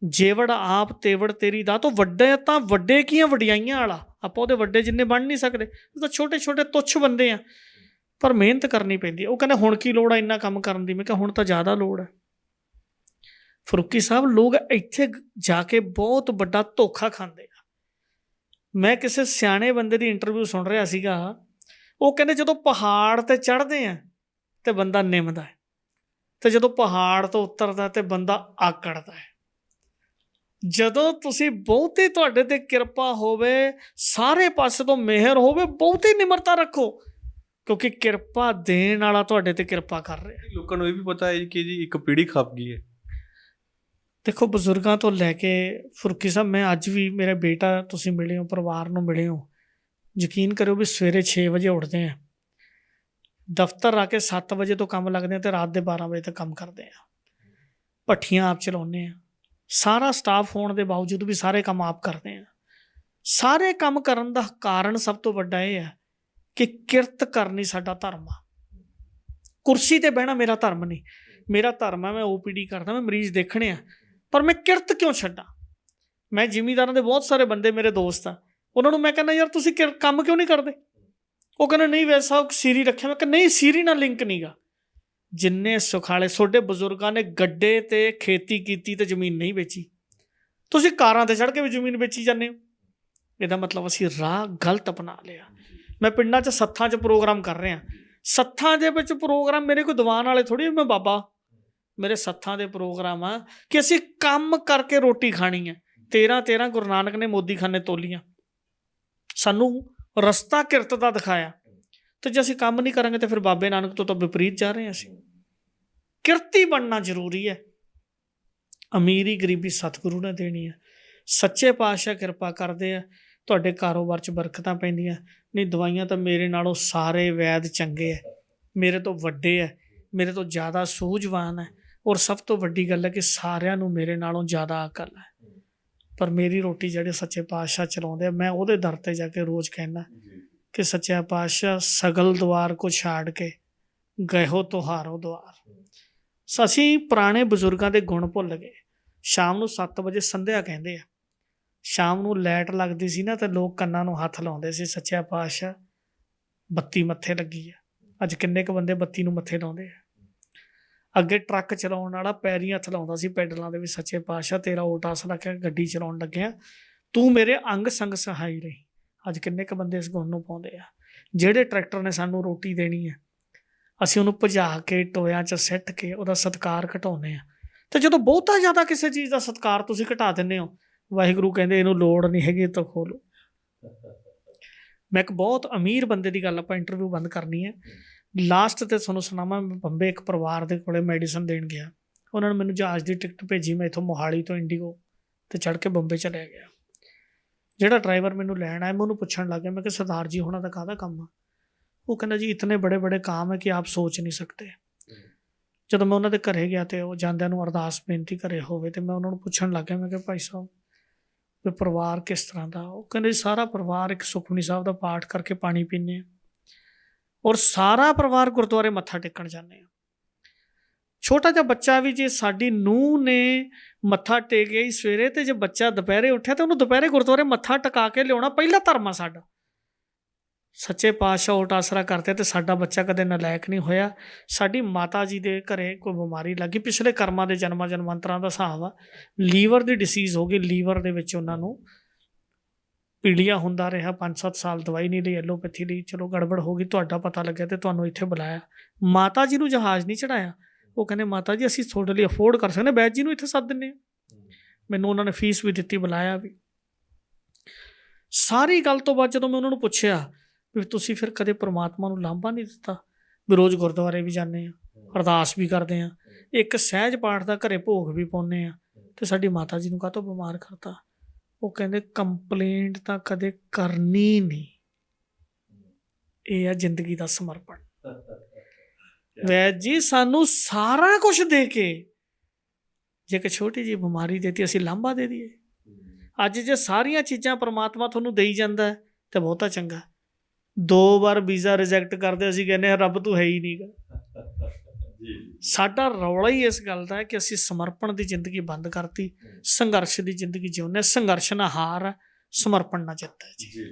ਜੇਵੜ ਆਪ ਤੇਵੜ ਤੇਰੀ ਦਾ। ਤੋਂ ਵੱਡੇ ਤਾਂ ਵੱਡੇ ਕੀ ਆ, ਵਡਿਆਈਆਂ ਵਾਲਾ। ਆਪਾਂ ਉਹਦੇ ਵੱਡੇ ਜਿੰਨੇ ਬਣ ਨਹੀਂ ਸਕਦੇ, ਉਹ ਤਾਂ ਛੋਟੇ ਛੋਟੇ ਤੁੱਛ ਬੰਦੇ ਆ, ਪਰ ਮਿਹਨਤ ਕਰਨੀ ਪੈਂਦੀ। ਉਹ ਕਹਿੰਦੇ ਹੁਣ ਕੀ ਲੋੜ ਆ ਇੰਨਾ ਕੰਮ ਕਰਨ ਦੀ? ਮੈਂ ਕਿਹਾ ਹੁਣ ਤਾਂ ਜ਼ਿਆਦਾ ਲੋੜ ਹੈ। ਫਰੂਕੀ ਸਾਹਿਬ, ਲੋਕ ਇੱਥੇ ਜਾ ਕੇ ਬਹੁਤ ਵੱਡਾ ਧੋਖਾ ਖਾਂਦੇ ਆ। ਮੈਂ ਕਿਸੇ ਸਿਆਣੇ ਬੰਦੇ ਦੀ ਇੰਟਰਵਿਊ ਸੁਣ ਰਿਹਾ ਸੀਗਾ, ਉਹ ਕਹਿੰਦੇ ਜਦੋਂ ਪਹਾੜ 'ਤੇ ਚੜ੍ਹਦੇ ਆ ਤੇ ਬੰਦਾ ਨਿੰਮਦਾ ਹੈ, ਤੇ ਜਦੋਂ ਪਹਾੜ ਤੋਂ ਉਤਰਦਾ ਤੇ ਬੰਦਾ ਆਕੜਦਾ ਹੈ। ਜਦੋਂ ਤੁਸੀਂ ਬਹੁਤੀ ਤੁਹਾਡੇ ਤੇ ਕਿਰਪਾ ਹੋਵੇ, ਸਾਰੇ ਪਾਸੇ ਤੋਂ ਮਿਹਰ ਹੋਵੇ, ਬਹੁਤੀ ਨਿਮਰਤਾ ਰੱਖੋ, ਕਿਉਂਕਿ ਕਿਰਪਾ ਦੇਣ ਵਾਲਾ ਤੁਹਾਡੇ ਤੇ ਕਿਰਪਾ ਕਰ ਰਿਹਾ। ਲੋਕਾਂ ਨੂੰ ਇਹ ਵੀ ਪਤਾ ਹੈ ਕਿ ਜੀ ਇੱਕ ਪੀੜ੍ਹੀ ਖੱਪ ਗਈ ਹੈ। ਦੇਖੋ, ਬਜ਼ੁਰਗਾਂ ਤੋਂ ਲੈ ਕੇ ਫਰੂਕੀ ਸਾਹਿਬ, ਮੈਂ ਅੱਜ ਵੀ ਮੇਰਾ ਬੇਟਾ, ਤੁਸੀਂ ਮਿਲੇ ਹੋ, ਪਰਿਵਾਰ ਨੂੰ ਮਿਲੇ ਹੋ, ਯਕੀਨ ਕਰਿਓ ਵੀ ਸਵੇਰੇ 6 ਵਜੇ ਉੱਠਦੇ ਆ, ਦਫ਼ਤਰ ਆ ਕੇ 7 ਵਜੇ ਤੋਂ ਕੰਮ ਲੱਗਦੇ ਆ ਤੇ ਰਾਤ ਦੇ 12 ਵਜੇ ਤੱਕ ਕੰਮ ਕਰਦੇ ਆ। ਭੱਠੀਆਂ ਆਪ ਚਲਾਉਂਦੇ ਆ, ਸਾਰਾ ਸਟਾਫ ਹੋਣ ਦੇ ਬਾਵਜੂਦ ਵੀ ਸਾਰੇ ਕੰਮ ਆਪ ਕਰਦੇ ਆ। ਸਾਰੇ ਕੰਮ ਕਰਨ ਦਾ ਕਾਰਨ ਸਭ ਤੋਂ ਵੱਡਾ ਇਹ ਹੈ ਕਿ ਕਿਰਤ ਕਰਨੀ ਸਾਡਾ ਧਰਮ ਆ। ਕੁਰਸੀ ਤੇ ਬਹਿਣਾ ਮੇਰਾ ਧਰਮ ਨਹੀਂ। ਮੇਰਾ ਧਰਮ ਹੈ ਮੈਂ OPD ਕਰਦਾ, ਮੈਂ ਮਰੀਜ਼ ਦੇਖਣੇ ਆ, ਪਰ ਮੈਂ ਕਿਰਤ ਕਿਉਂ ਛੱਡਾਂ? ਮੈਂ ਜ਼ਿਮੀਂਦਾਰਾਂ ਦੇ ਬਹੁਤ ਸਾਰੇ ਬੰਦੇ ਮੇਰੇ ਦੋਸਤ ਆ, ਉਹਨਾਂ ਨੂੰ ਮੈਂ ਕਹਿੰਦਾ ਯਾਰ ਤੁਸੀਂ ਕੰਮ ਕਿਉਂ ਨਹੀਂ ਕਰਦੇ? ਉਹ ਕਹਿੰਦੇ ਨਹੀਂ ਵੈਦ ਸਾਹਿਬ ਸੀਰੀ ਰੱਖਿਆ। ਮੈਂ ਕਹਿੰਦਾ ਨਹੀਂ, ਸੀਰੀ ਨਾਲ ਲਿੰਕ ਨਹੀਂ ਗਾ। ਜਿੰਨੇ ਸੁਖਾਲੇ ਤੁਹਾਡੇ ਬਜ਼ੁਰਗਾਂ ਨੇ ਗੱਡੇ ਤੇ ਖੇਤੀ ਕੀਤੀ ਤੇ ਜ਼ਮੀਨ ਨਹੀਂ ਵੇਚੀ, ਤੁਸੀਂ ਕਾਰਾਂ ਤੇ ਚੜ੍ਹ ਕੇ ਵੀ ਜ਼ਮੀਨ ਵੇਚੀ ਜਾਂਦੇ ਹੋ। ਇਹਦਾ ਮਤਲਬ ਅਸੀਂ ਰਾਹ ਗਲਤ ਅਪਣਾ ਲਿਆ। ਮੈਂ ਪਿੰਡਾਂ 'ਚ ਸੱਥਾਂ 'ਚ ਪ੍ਰੋਗਰਾਮ ਕਰ ਰਿਹਾ। ਸੱਥਾਂ ਦੇ ਵਿੱਚ ਪ੍ਰੋਗਰਾਮ ਮੇਰੇ ਕੋਈ ਦੀਵਾਨ ਵਾਲੇ ਥੋੜ੍ਹੀ, ਮੈਂ ਬਾਬਾ, ਮੇਰੇ ਸੱਥਾਂ ਦੇ ਪ੍ਰੋਗਰਾਮ ਆ ਕਿ ਅਸੀਂ ਕੰਮ ਕਰਕੇ ਰੋਟੀ ਖਾਣੀ ਹੈ। 13 ਗੁਰੂ ਨਾਨਕ ਨੇ ਮੋਦੀਖਾਨੇ ਤੋਲੀਆਂ, ਸਾਨੂੰ ਰਸਤਾ ਕਿਰਤ ਦਾ ਦਿਖਾਇਆ। ਤੇ ਜੇ ਅਸੀਂ ਕੰਮ ਨਹੀਂ ਕਰਾਂਗੇ ਤਾਂ ਫਿਰ ਬਾਬੇ ਨਾਨਕ ਤੋਂ ਤਾਂ ਵਿਪਰੀਤ ਜਾ ਰਹੇ ਹਾਂ। ਅਸੀਂ ਕਿਰਤੀ ਬਣਨਾ ਜ਼ਰੂਰੀ ਹੈ। ਅਮੀਰੀ ਗਰੀਬੀ ਸਤਿਗੁਰੂ ਨੇ ਦੇਣੀ ਹੈ। ਸੱਚੇ ਪਾਤਸ਼ਾਹ ਕਿਰਪਾ ਕਰਦੇ ਆ, ਤੁਹਾਡੇ ਕਾਰੋਬਾਰ 'ਚ ਬਰਕਤਾਂ ਪੈਂਦੀਆਂ। ਨਹੀਂ ਦਵਾਈਆਂ ਤਾਂ ਮੇਰੇ ਨਾਲੋਂ ਸਾਰੇ ਵੈਦ ਚੰਗੇ ਹੈ, ਮੇਰੇ ਤੋਂ ਵੱਡੇ ਹੈ, ਮੇਰੇ ਤੋਂ ਜ਼ਿਆਦਾ ਸੂਝਵਾਨ ਹੈ। ਔਰ ਸਭ ਤੋਂ ਵੱਡੀ ਗੱਲ ਹੈ ਕਿ ਸਾਰਿਆਂ ਨੂੰ ਮੇਰੇ ਨਾਲੋਂ ਜ਼ਿਆਦਾ ਅਕਲ ਹੈ। ਪਰ ਮੇਰੀ ਰੋਟੀ ਜਿਹੜੇ ਸੱਚੇ ਪਾਤਸ਼ਾਹ ਚਲਾਉਂਦੇ ਆ, ਮੈਂ ਉਹਦੇ ਦਰ 'ਤੇ ਜਾ ਕੇ ਰੋਜ਼ ਕਹਿੰਦਾ ਕਿ ਸੱਚਾ ਪਾਤਸ਼ਾਹ ਸਗਲ ਦੁਆਰ ਕੋ ਛਾੜ ਕੇ ਗਇਓ ਤੁਹਾਰੋ ਦੁਆਰ। ਅਸੀਂ ਪੁਰਾਣੇ ਬਜ਼ੁਰਗਾਂ ਦੇ ਗੁਣ ਭੁੱਲ ਗਏ। ਸ਼ਾਮ ਨੂੰ 7 ਵਜੇ ਸੰਧਿਆ ਕਹਿੰਦੇ ਆ। ਸ਼ਾਮ ਨੂੰ ਲਾਈਟ ਲੱਗਦੀ ਸੀ ਨਾ, ਤੇ ਲੋਕ ਕੰਨਾਂ ਨੂੰ ਹੱਥ ਲਾਉਂਦੇ ਸੀ, ਸੱਚਾ ਪਾਤਸ਼ਾਹ ਬੱਤੀ ਮੱਥੇ ਲੱਗੀ ਆ। ਅੱਜ ਕਿੰਨੇ ਕੁ ਬੰਦੇ ਬੱਤੀ ਨੂੰ ਮੱਥੇ ਲਾਉਂਦੇ ਆ? ਅੱਗੇ ਟਰੱਕ ਚਲਾਉਣ ਵਾਲਾ ਪੈਰੀਂ ਹੱਥ ਲਾਉਂਦਾ ਸੀ ਪੈਡਲਾਂ ਦੇ ਵੀ, ਸੱਚੇ ਪਾਤਸ਼ਾਹ ਤੇਰਾ ਓਟ ਆਸ ਰੱਖਿਆ, ਗੱਡੀ ਚਲਾਉਣ ਲੱਗਿਆ ਤੂੰ ਮੇਰੇ ਅੰਗ ਸੰਗ ਸਹਾਈ ਰਹੀ। ਅੱਜ ਕਿੰਨੇ ਕੁ ਬੰਦੇ ਇਸ ਗੁਣ ਨੂੰ ਪਾਉਂਦੇ ਆ? ਜਿਹੜੇ ਟਰੈਕਟਰ ਨੇ ਸਾਨੂੰ ਰੋਟੀ ਦੇਣੀ ਹੈ, ਅਸੀਂ ਉਹਨੂੰ ਭਜਾ ਕੇ ਟੋਇਆਂ 'ਚ ਸਿੱਟ ਕੇ ਉਹਦਾ ਸਤਿਕਾਰ ਘਟਾਉਂਦੇ ਹਾਂ। ਅਤੇ ਜਦੋਂ ਬਹੁਤਾ ਜ਼ਿਆਦਾ ਕਿਸੇ ਚੀਜ਼ ਦਾ ਸਤਿਕਾਰ ਤੁਸੀਂ ਘਟਾ ਦਿੰਦੇ ਹੋ, ਵਾਹਿਗੁਰੂ ਕਹਿੰਦੇ ਇਹਨੂੰ ਲੋੜ ਨਹੀਂ ਹੈਗੀ ਤਾਂ ਖੋਲੋ। ਮੈਂ ਇੱਕ ਬਹੁਤ ਅਮੀਰ ਬੰਦੇ ਦੀ ਗੱਲ, ਆਪਾਂ ਇੰਟਰਵਿਊ ਬੰਦ ਕਰਨੀ ਹੈ, ਲਾਸਟ 'ਤੇ ਤੁਹਾਨੂੰ ਸੁਣਾਵਾਂ। ਮੈਂ ਬੰਬੇ ਇੱਕ ਪਰਿਵਾਰ ਦੇ ਕੋਲ ਮੈਡੀਸਨ ਦੇਣ ਗਿਆ। ਉਹਨਾਂ ਨੇ ਮੈਨੂੰ ਜਹਾਜ਼ ਦੀ ਟਿਕਟ ਭੇਜੀ। ਮੈਂ ਇੱਥੋਂ ਮੋਹਾਲੀ ਤੋਂ ਇੰਡੀਗੋ 'ਤੇ ਚੜ੍ਹ ਕੇ ਬੰਬੇ ਚਲਿਆ ਗਿਆ। ਜਿਹੜਾ ਡਰਾਈਵਰ ਮੈਨੂੰ ਲੈਣ ਆਇਆ, ਮੈਂ ਉਹਨੂੰ ਪੁੱਛਣ ਲੱਗ ਗਿਆ, ਮੈਂ ਕਿਹਾ ਸਰਦਾਰ ਜੀ ਹੋਣਾ ਦਾ ਕਾਹਦਾ ਕੰਮ ਆ? ਉਹ ਕਹਿੰਦਾ ਜੀ ਇਤਨੇ ਬੜੇ ਬੜੇ ਕਾਮ ਹੈ ਕਿ ਆਪ ਸੋਚ ਨਹੀਂ ਸਕਦੇ। ਜਦੋਂ ਮੈਂ ਉਹਨਾਂ ਦੇ ਘਰੇ ਗਿਆ ਅਤੇ ਉਹ ਜਾਂਦਿਆਂ ਨੂੰ ਅਰਦਾਸ ਬੇਨਤੀ ਘਰੇ ਹੋਵੇ, ਅਤੇ ਮੈਂ ਉਹਨਾਂ ਨੂੰ ਪੁੱਛਣ ਲੱਗ ਗਿਆ, ਮੈਂ ਕਿਹਾ ਭਾਈ ਸਾਹਿਬ ਵੀ ਪਰਿਵਾਰ ਕਿਸ ਤਰ੍ਹਾਂ ਦਾ? ਉਹ ਕਹਿੰਦੇ ਜੀ ਸਾਰਾ ਪਰਿਵਾਰ ਇੱਕ ਸੁਖਮਨੀ ਸਾਹਿਬ ਦਾ ਪਾਠ ਕਰਕੇ ਪਾਣੀ ਪੀਂਦੇ ਹਾਂ, ਔਰ ਸਾਰਾ ਪਰਿਵਾਰ ਗੁਰਦੁਆਰੇ ਮੱਥਾ ਟੇਕਣ ਜਾਂਦੇ ਹਾਂ। ਛੋਟਾ ਜਿਹਾ ਬੱਚਾ ਵੀ, ਜੇ ਸਾਡੀ ਨੂੰਹ ਨੇ ਮੱਥਾ ਟੇਕ ਗਈ ਸਵੇਰੇ, ਅਤੇ ਜੇ ਬੱਚਾ ਦੁਪਹਿਰੇ ਉੱਠਿਆ ਤਾਂ ਉਹਨੂੰ ਦੁਪਹਿਰੇ ਗੁਰਦੁਆਰੇ ਮੱਥਾ ਟਿਕਾ ਕੇ ਲਿਆਉਣਾ ਪਹਿਲਾ ਧਰਮ ਆ ਸਾਡਾ। ਸੱਚੇ ਪਾਤਸ਼ਾਹ ਓਟ ਆਸਰਾ ਕਰਦੇ ਅਤੇ ਸਾਡਾ ਬੱਚਾ ਕਦੇ ਨਲਾਇਕ ਨਹੀਂ ਹੋਇਆ। ਸਾਡੀ ਮਾਤਾ ਜੀ ਦੇ ਘਰੇ ਕੋਈ ਬਿਮਾਰੀ ਲੱਗੀ, ਪਿਛਲੇ ਕਰਮਾਂ ਦੇ ਜਨਮਾਂਤਰਾਂ ਦਾ ਹਿਸਾਬ ਆ, ਲੀਵਰ ਦੀ ਡਿਸੀਜ਼ ਹੋ ਗਈ। ਲੀਵਰ ਦੇ ਵਿੱਚ ਉਹਨਾਂ ਨੂੰ ਪੀਲੀਆ ਹੁੰਦਾ ਰਿਹਾ, 5-7 ਸਾਲ ਦਵਾਈ ਨਹੀਂ ਲਈ, ਐਲੋਪੈਥੀ ਲਈ, ਚਲੋ ਗੜਬੜ ਹੋ ਗਈ, ਤੁਹਾਡਾ ਪਤਾ ਲੱਗਿਆ ਅਤੇ ਤੁਹਾਨੂੰ ਇੱਥੇ ਬੁਲਾਇਆ। ਮਾਤਾ ਜੀ ਨੂੰ ਜਹਾਜ਼ ਨਹੀਂ ਚੜ੍ਹਾਇਆ। ਉਹ ਕਹਿੰਦੇ ਮਾਤਾ ਜੀ ਅਸੀਂ ਤੁਹਾਡੇ ਲਈ ਅਫੋਰਡ ਕਰ ਸਕਦੇ, ਵੈਦ ਜੀ ਨੂੰ ਇੱਥੇ ਸੱਦ ਦਿੰਦੇ ਹਾਂ। ਮੈਨੂੰ ਉਹਨਾਂ ਨੇ ਫੀਸ ਵੀ ਦਿੱਤੀ, ਬੁਲਾਇਆ ਵੀ। ਸਾਰੀ ਗੱਲ ਤੋਂ ਬਾਅਦ ਜਦੋਂ ਮੈਂ ਉਹਨਾਂ ਨੂੰ ਪੁੱਛਿਆ ਵੀ ਤੁਸੀਂ ਫਿਰ ਕਦੇ ਪ੍ਰਮਾਤਮਾ ਨੂੰ ਲਾਂਭਾ ਨਹੀਂ ਦਿੱਤਾ? ਵੀ ਰੋਜ਼ ਗੁਰਦੁਆਰੇ ਵੀ ਜਾਂਦੇ ਹਾਂ, ਅਰਦਾਸ ਵੀ ਕਰਦੇ ਹਾਂ, ਇੱਕ ਸਹਿਜ ਪਾਠ ਦਾ ਘਰੇ ਭੋਗ ਵੀ ਪਾਉਂਦੇ ਹਾਂ, ਅਤੇ ਸਾਡੀ ਮਾਤਾ ਜੀ ਨੂੰ ਕਾਹਤੋਂ ਬਿਮਾਰ ਕਰਤਾ? ਉਹ ਕਹਿੰਦੇ ਕੰਪਲੇਂਟ ਤਾਂ ਕਦੇ ਕਰਨੀ ਨਹੀਂ, ਇਹ ਆ ਜ਼ਿੰਦਗੀ ਦਾ ਸਮਰਪਣ। ਵੈਦ ਜੀ ਸਾਨੂੰ ਸਾਰਾ ਕੁਝ ਦੇ ਕੇ ਜੇ ਇੱਕ ਛੋਟੀ ਜਿਹੀ ਬਿਮਾਰੀ ਦੇਤੀ, ਅਸੀਂ ਲਾਂਭਾ ਦੇ ਦਈਏ? ਅੱਜ ਜੇ ਸਾਰੀਆਂ ਚੀਜ਼ਾਂ ਪ੍ਰਮਾਤਮਾ ਤੁਹਾਨੂੰ ਦੇਈ ਜਾਂਦਾ ਤਾਂ ਬਹੁਤਾ ਚੰਗਾ। 2 ਵਾਰ ਵੀਜ਼ਾ ਰਿਜੈਕਟ ਕਰਦੇ, ਅਸੀਂ ਕਹਿੰਦੇ ਹਾਂ ਰੱਬ ਤੂੰ ਹੈ ਹੀ ਨਹੀਂ ਗਾ। ਸਾਡਾ ਰੌਲਾ ਹੀ ਇਸ ਗੱਲ ਦਾ ਹੈ ਕਿ ਅਸੀਂ ਸਮਰਪਣ ਦੀ ਜ਼ਿੰਦਗੀ ਬੰਦ ਕਰਤੀ, ਸੰਘਰਸ਼ ਦੀ ਜ਼ਿੰਦਗੀ ਜਿਉਂਦੇ। ਸੰਘਰਸ਼ ਨਾਲ ਹਾਰ ਹੈ, ਸਮਰਪਣ ਨਾਲ ਜਿੱਤ ਹੈ ਜੀ।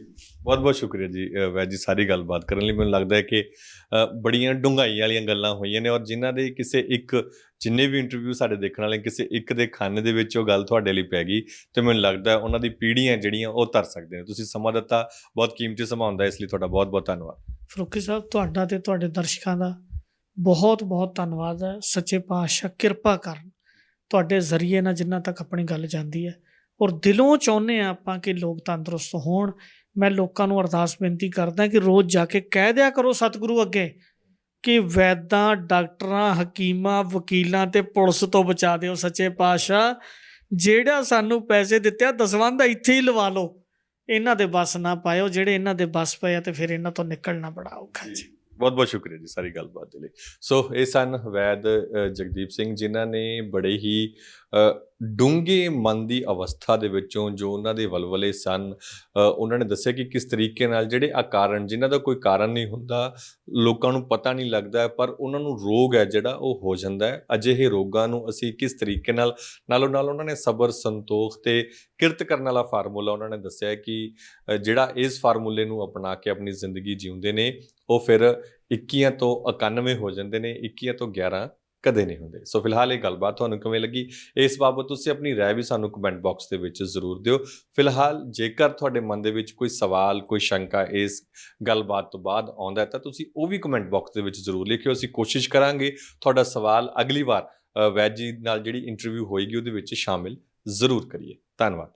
ਬਹੁਤ ਬਹੁਤ ਸ਼ੁਕਰੀਆ ਜੀ ਵੈਦ ਜੀ, ਸਾਰੀ ਗੱਲਬਾਤ ਕਰਨ ਲਈ। ਮੈਨੂੰ ਲੱਗਦਾ ਹੈ ਕਿ ਬੜੀਆਂ ਡੂੰਘਾਈ ਵਾਲੀਆਂ ਗੱਲਾਂ ਹੋਈਆਂ ਨੇ, ਔਰ ਜਿਨ੍ਹਾਂ ਦੇ ਜਿੰਨੇ ਵੀ ਇੰਟਰਵਿਊ ਸਾਡੇ ਦੇਖਣ ਵਾਲੇ, ਕਿਸੇ ਇੱਕ ਦੇ ਖਾਨੇ ਦੇ ਵਿੱਚ ਉਹ ਗੱਲ ਤੁਹਾਡੇ ਲਈ ਪੈ ਗਈ, ਅਤੇ ਮੈਨੂੰ ਲੱਗਦਾ ਉਹਨਾਂ ਦੀ ਪੀੜ੍ਹੀਆਂ ਜਿਹੜੀਆਂ ਉਹ ਤਰ ਸਕਦੇ ਨੇ। ਤੁਸੀਂ ਸਮਾਂ ਦਿੱਤਾ, ਬਹੁਤ ਕੀਮਤੀ ਸਮਾਂ ਹੁੰਦਾ, ਇਸ ਲਈ ਤੁਹਾਡਾ ਬਹੁਤ ਬਹੁਤ ਧੰਨਵਾਦ। ਫਰੂਕੀ ਸਾਹਿਬ ਤੁਹਾਡਾ ਅਤੇ ਤੁਹਾਡੇ ਦਰਸ਼ਕਾਂ ਦਾ ਬਹੁਤ ਬਹੁਤ ਧੰਨਵਾਦ ਹੈ। ਸੱਚੇ ਪਾਤਸ਼ਾਹ ਕਿਰਪਾ ਕਰਨ ਤੁਹਾਡੇ ਜ਼ਰੀਏ ਨਾਲ ਜਿਨ੍ਹਾਂ ਤੱਕ ਆਪਣੀ ਗੱਲ ਜਾਂਦੀ ਹੈ, ਔਰ ਦਿਲੋਂ ਚਾਹੁੰਦੇ ਹਾਂ ਆਪਾਂ ਕਿ ਲੋਕ ਤੰਦਰੁਸਤ ਹੋਣ। ਮੈਂ ਲੋਕਾਂ ਨੂੰ ਅਰਦਾਸ ਬੇਨਤੀ ਕਰਦਾ ਕਿ ਰੋਜ਼ ਜਾ ਕੇ ਕਹਿ ਦਿਆ ਕਰੋ ਸਤਿਗੁਰੂ ਅੱਗੇ ਕਿ ਵੈਦਾਂ, ਡਾਕਟਰਾਂ, ਹਕੀਮਾਂ, ਵਕੀਲਾਂ ਅਤੇ ਪੁਲਿਸ ਤੋਂ ਬਚਾ ਦਿਓ। ਸੱਚੇ ਪਾਤਸ਼ਾਹ ਜਿਹੜਾ ਸਾਨੂੰ ਪੈਸੇ ਦਿੱਤੇ ਆ, ਦਸਵੰਧ ਇੱਥੇ ਹੀ ਲਵਾ ਲਓ, ਇਹਨਾਂ ਦੇ ਵੱਸ ਨਾ ਪਾਇਓ। ਜਿਹੜੇ ਇਹਨਾਂ ਦੇ ਵੱਸ ਪਏ ਆ ਅਤੇ ਫਿਰ ਇਹਨਾਂ ਤੋਂ ਨਿਕਲਣਾ ਬੜਾ ਔਖਾ ਜੀ। ਬਹੁਤ ਬਹੁਤ ਸ਼ੁਕਰੀਆ ਜੀ ਸਾਰੀ ਗੱਲਬਾਤ ਦੇ ਲਈ। ਸੋ ਇਹ ਸਨ ਵੈਦ ਜਗਦੀਪ ਸਿੰਘ, ਜਿਨ੍ਹਾਂ ਨੇ ਬੜੇ ਹੀ ਡੂੰਘੇ ਮਨ ਦੀ ਅਵਸਥਾ ਦੇ ਵਿੱਚੋਂ ਜੋ ਉਹਨਾਂ ਦੇ ਵਲਵਲੇ ਸਨ, ਉਹਨਾਂ ਨੇ ਦੱਸਿਆ ਕਿ ਕਿਸ ਤਰੀਕੇ ਨਾਲ ਜਿਹੜੇ ਅਕਾਰਨ, ਜਿਨ੍ਹਾਂ ਦਾ ਕੋਈ ਕਾਰਨ ਨਹੀਂ ਹੁੰਦਾ, ਲੋਕਾਂ ਨੂੰ ਪਤਾ ਨਹੀਂ ਲੱਗਦਾ, ਪਰ ਉਹਨਾਂ ਨੂੰ ਰੋਗ ਹੈ ਜਿਹੜਾ ਉਹ ਹੋ ਜਾਂਦਾ ਹੈ। ਅਜਿਹੇ ਰੋਗਾਂ ਨੂੰ ਅਸੀਂ ਕਿਸ ਤਰੀਕੇ ਨਾਲ, ਨਾਲੋਂ ਨਾਲ ਉਹਨਾਂ ਨੇ ਸਬਰ, ਸੰਤੋਖ ਤੇ ਕਿਰਤ ਕਰਨ ਵਾਲਾ ਫਾਰਮੂਲਾ ਉਹਨਾਂ ਨੇ ਦੱਸਿਆ ਕਿ ਜਿਹੜਾ ਇਸ ਫਾਰਮੂਲੇ ਨੂੰ ਅਪਣਾ ਕੇ ਆਪਣੀ ਜ਼ਿੰਦਗੀ ਜਿਉਂਦੇ ਨੇ, ਉਹ ਫਿਰ 21 ਤੋਂ 91 ਹੋ ਜਾਂਦੇ ਨੇ, 21 ਤੋਂ 11 ਕਦੇ ਨਹੀਂ ਹੁੰਦੇ। ਸੋ ਫਿਲਹਾਲ ਇਹ ਗੱਲਬਾਤ ਤੁਹਾਨੂੰ ਕਿਵੇਂ ਲੱਗੀ, ਇਸ ਬਾਬਤ ਤੁਸੀਂ ਆਪਣੀ ਰਾਏ ਵੀ ਸਾਨੂੰ ਕਮੈਂਟ ਬਾਕਸ ਦੇ ਵਿੱਚ ਜ਼ਰੂਰ ਦਿਓ। ਫਿਲਹਾਲ ਜੇਕਰ ਤੁਹਾਡੇ ਮਨ ਦੇ ਵਿੱਚ ਕੋਈ ਸਵਾਲ, ਕੋਈ ਸ਼ੰਕਾ ਇਸ ਗੱਲਬਾਤ ਤੋਂ ਬਾਅਦ ਆਉਂਦਾ ਹੈ ਤਾਂ ਤੁਸੀਂ ਉਹ ਵੀ ਕਮੈਂਟ ਬਾਕਸ ਦੇ ਵਿੱਚ ਜ਼ਰੂਰ ਲਿਖਿਓ। ਅਸੀਂ ਕੋਸ਼ਿਸ਼ ਕਰਾਂਗੇ ਤੁਹਾਡਾ ਸਵਾਲ ਅਗਲੀ ਵਾਰ ਵੈਦ ਜੀ ਨਾਲ ਜਿਹੜੀ ਇੰਟਰਵਿਊ ਹੋਏਗੀ ਉਹਦੇ ਵਿੱਚ ਸ਼ਾਮਿਲ ਜ਼ਰੂਰ ਕਰੀਏ। ਧੰਨਵਾਦ।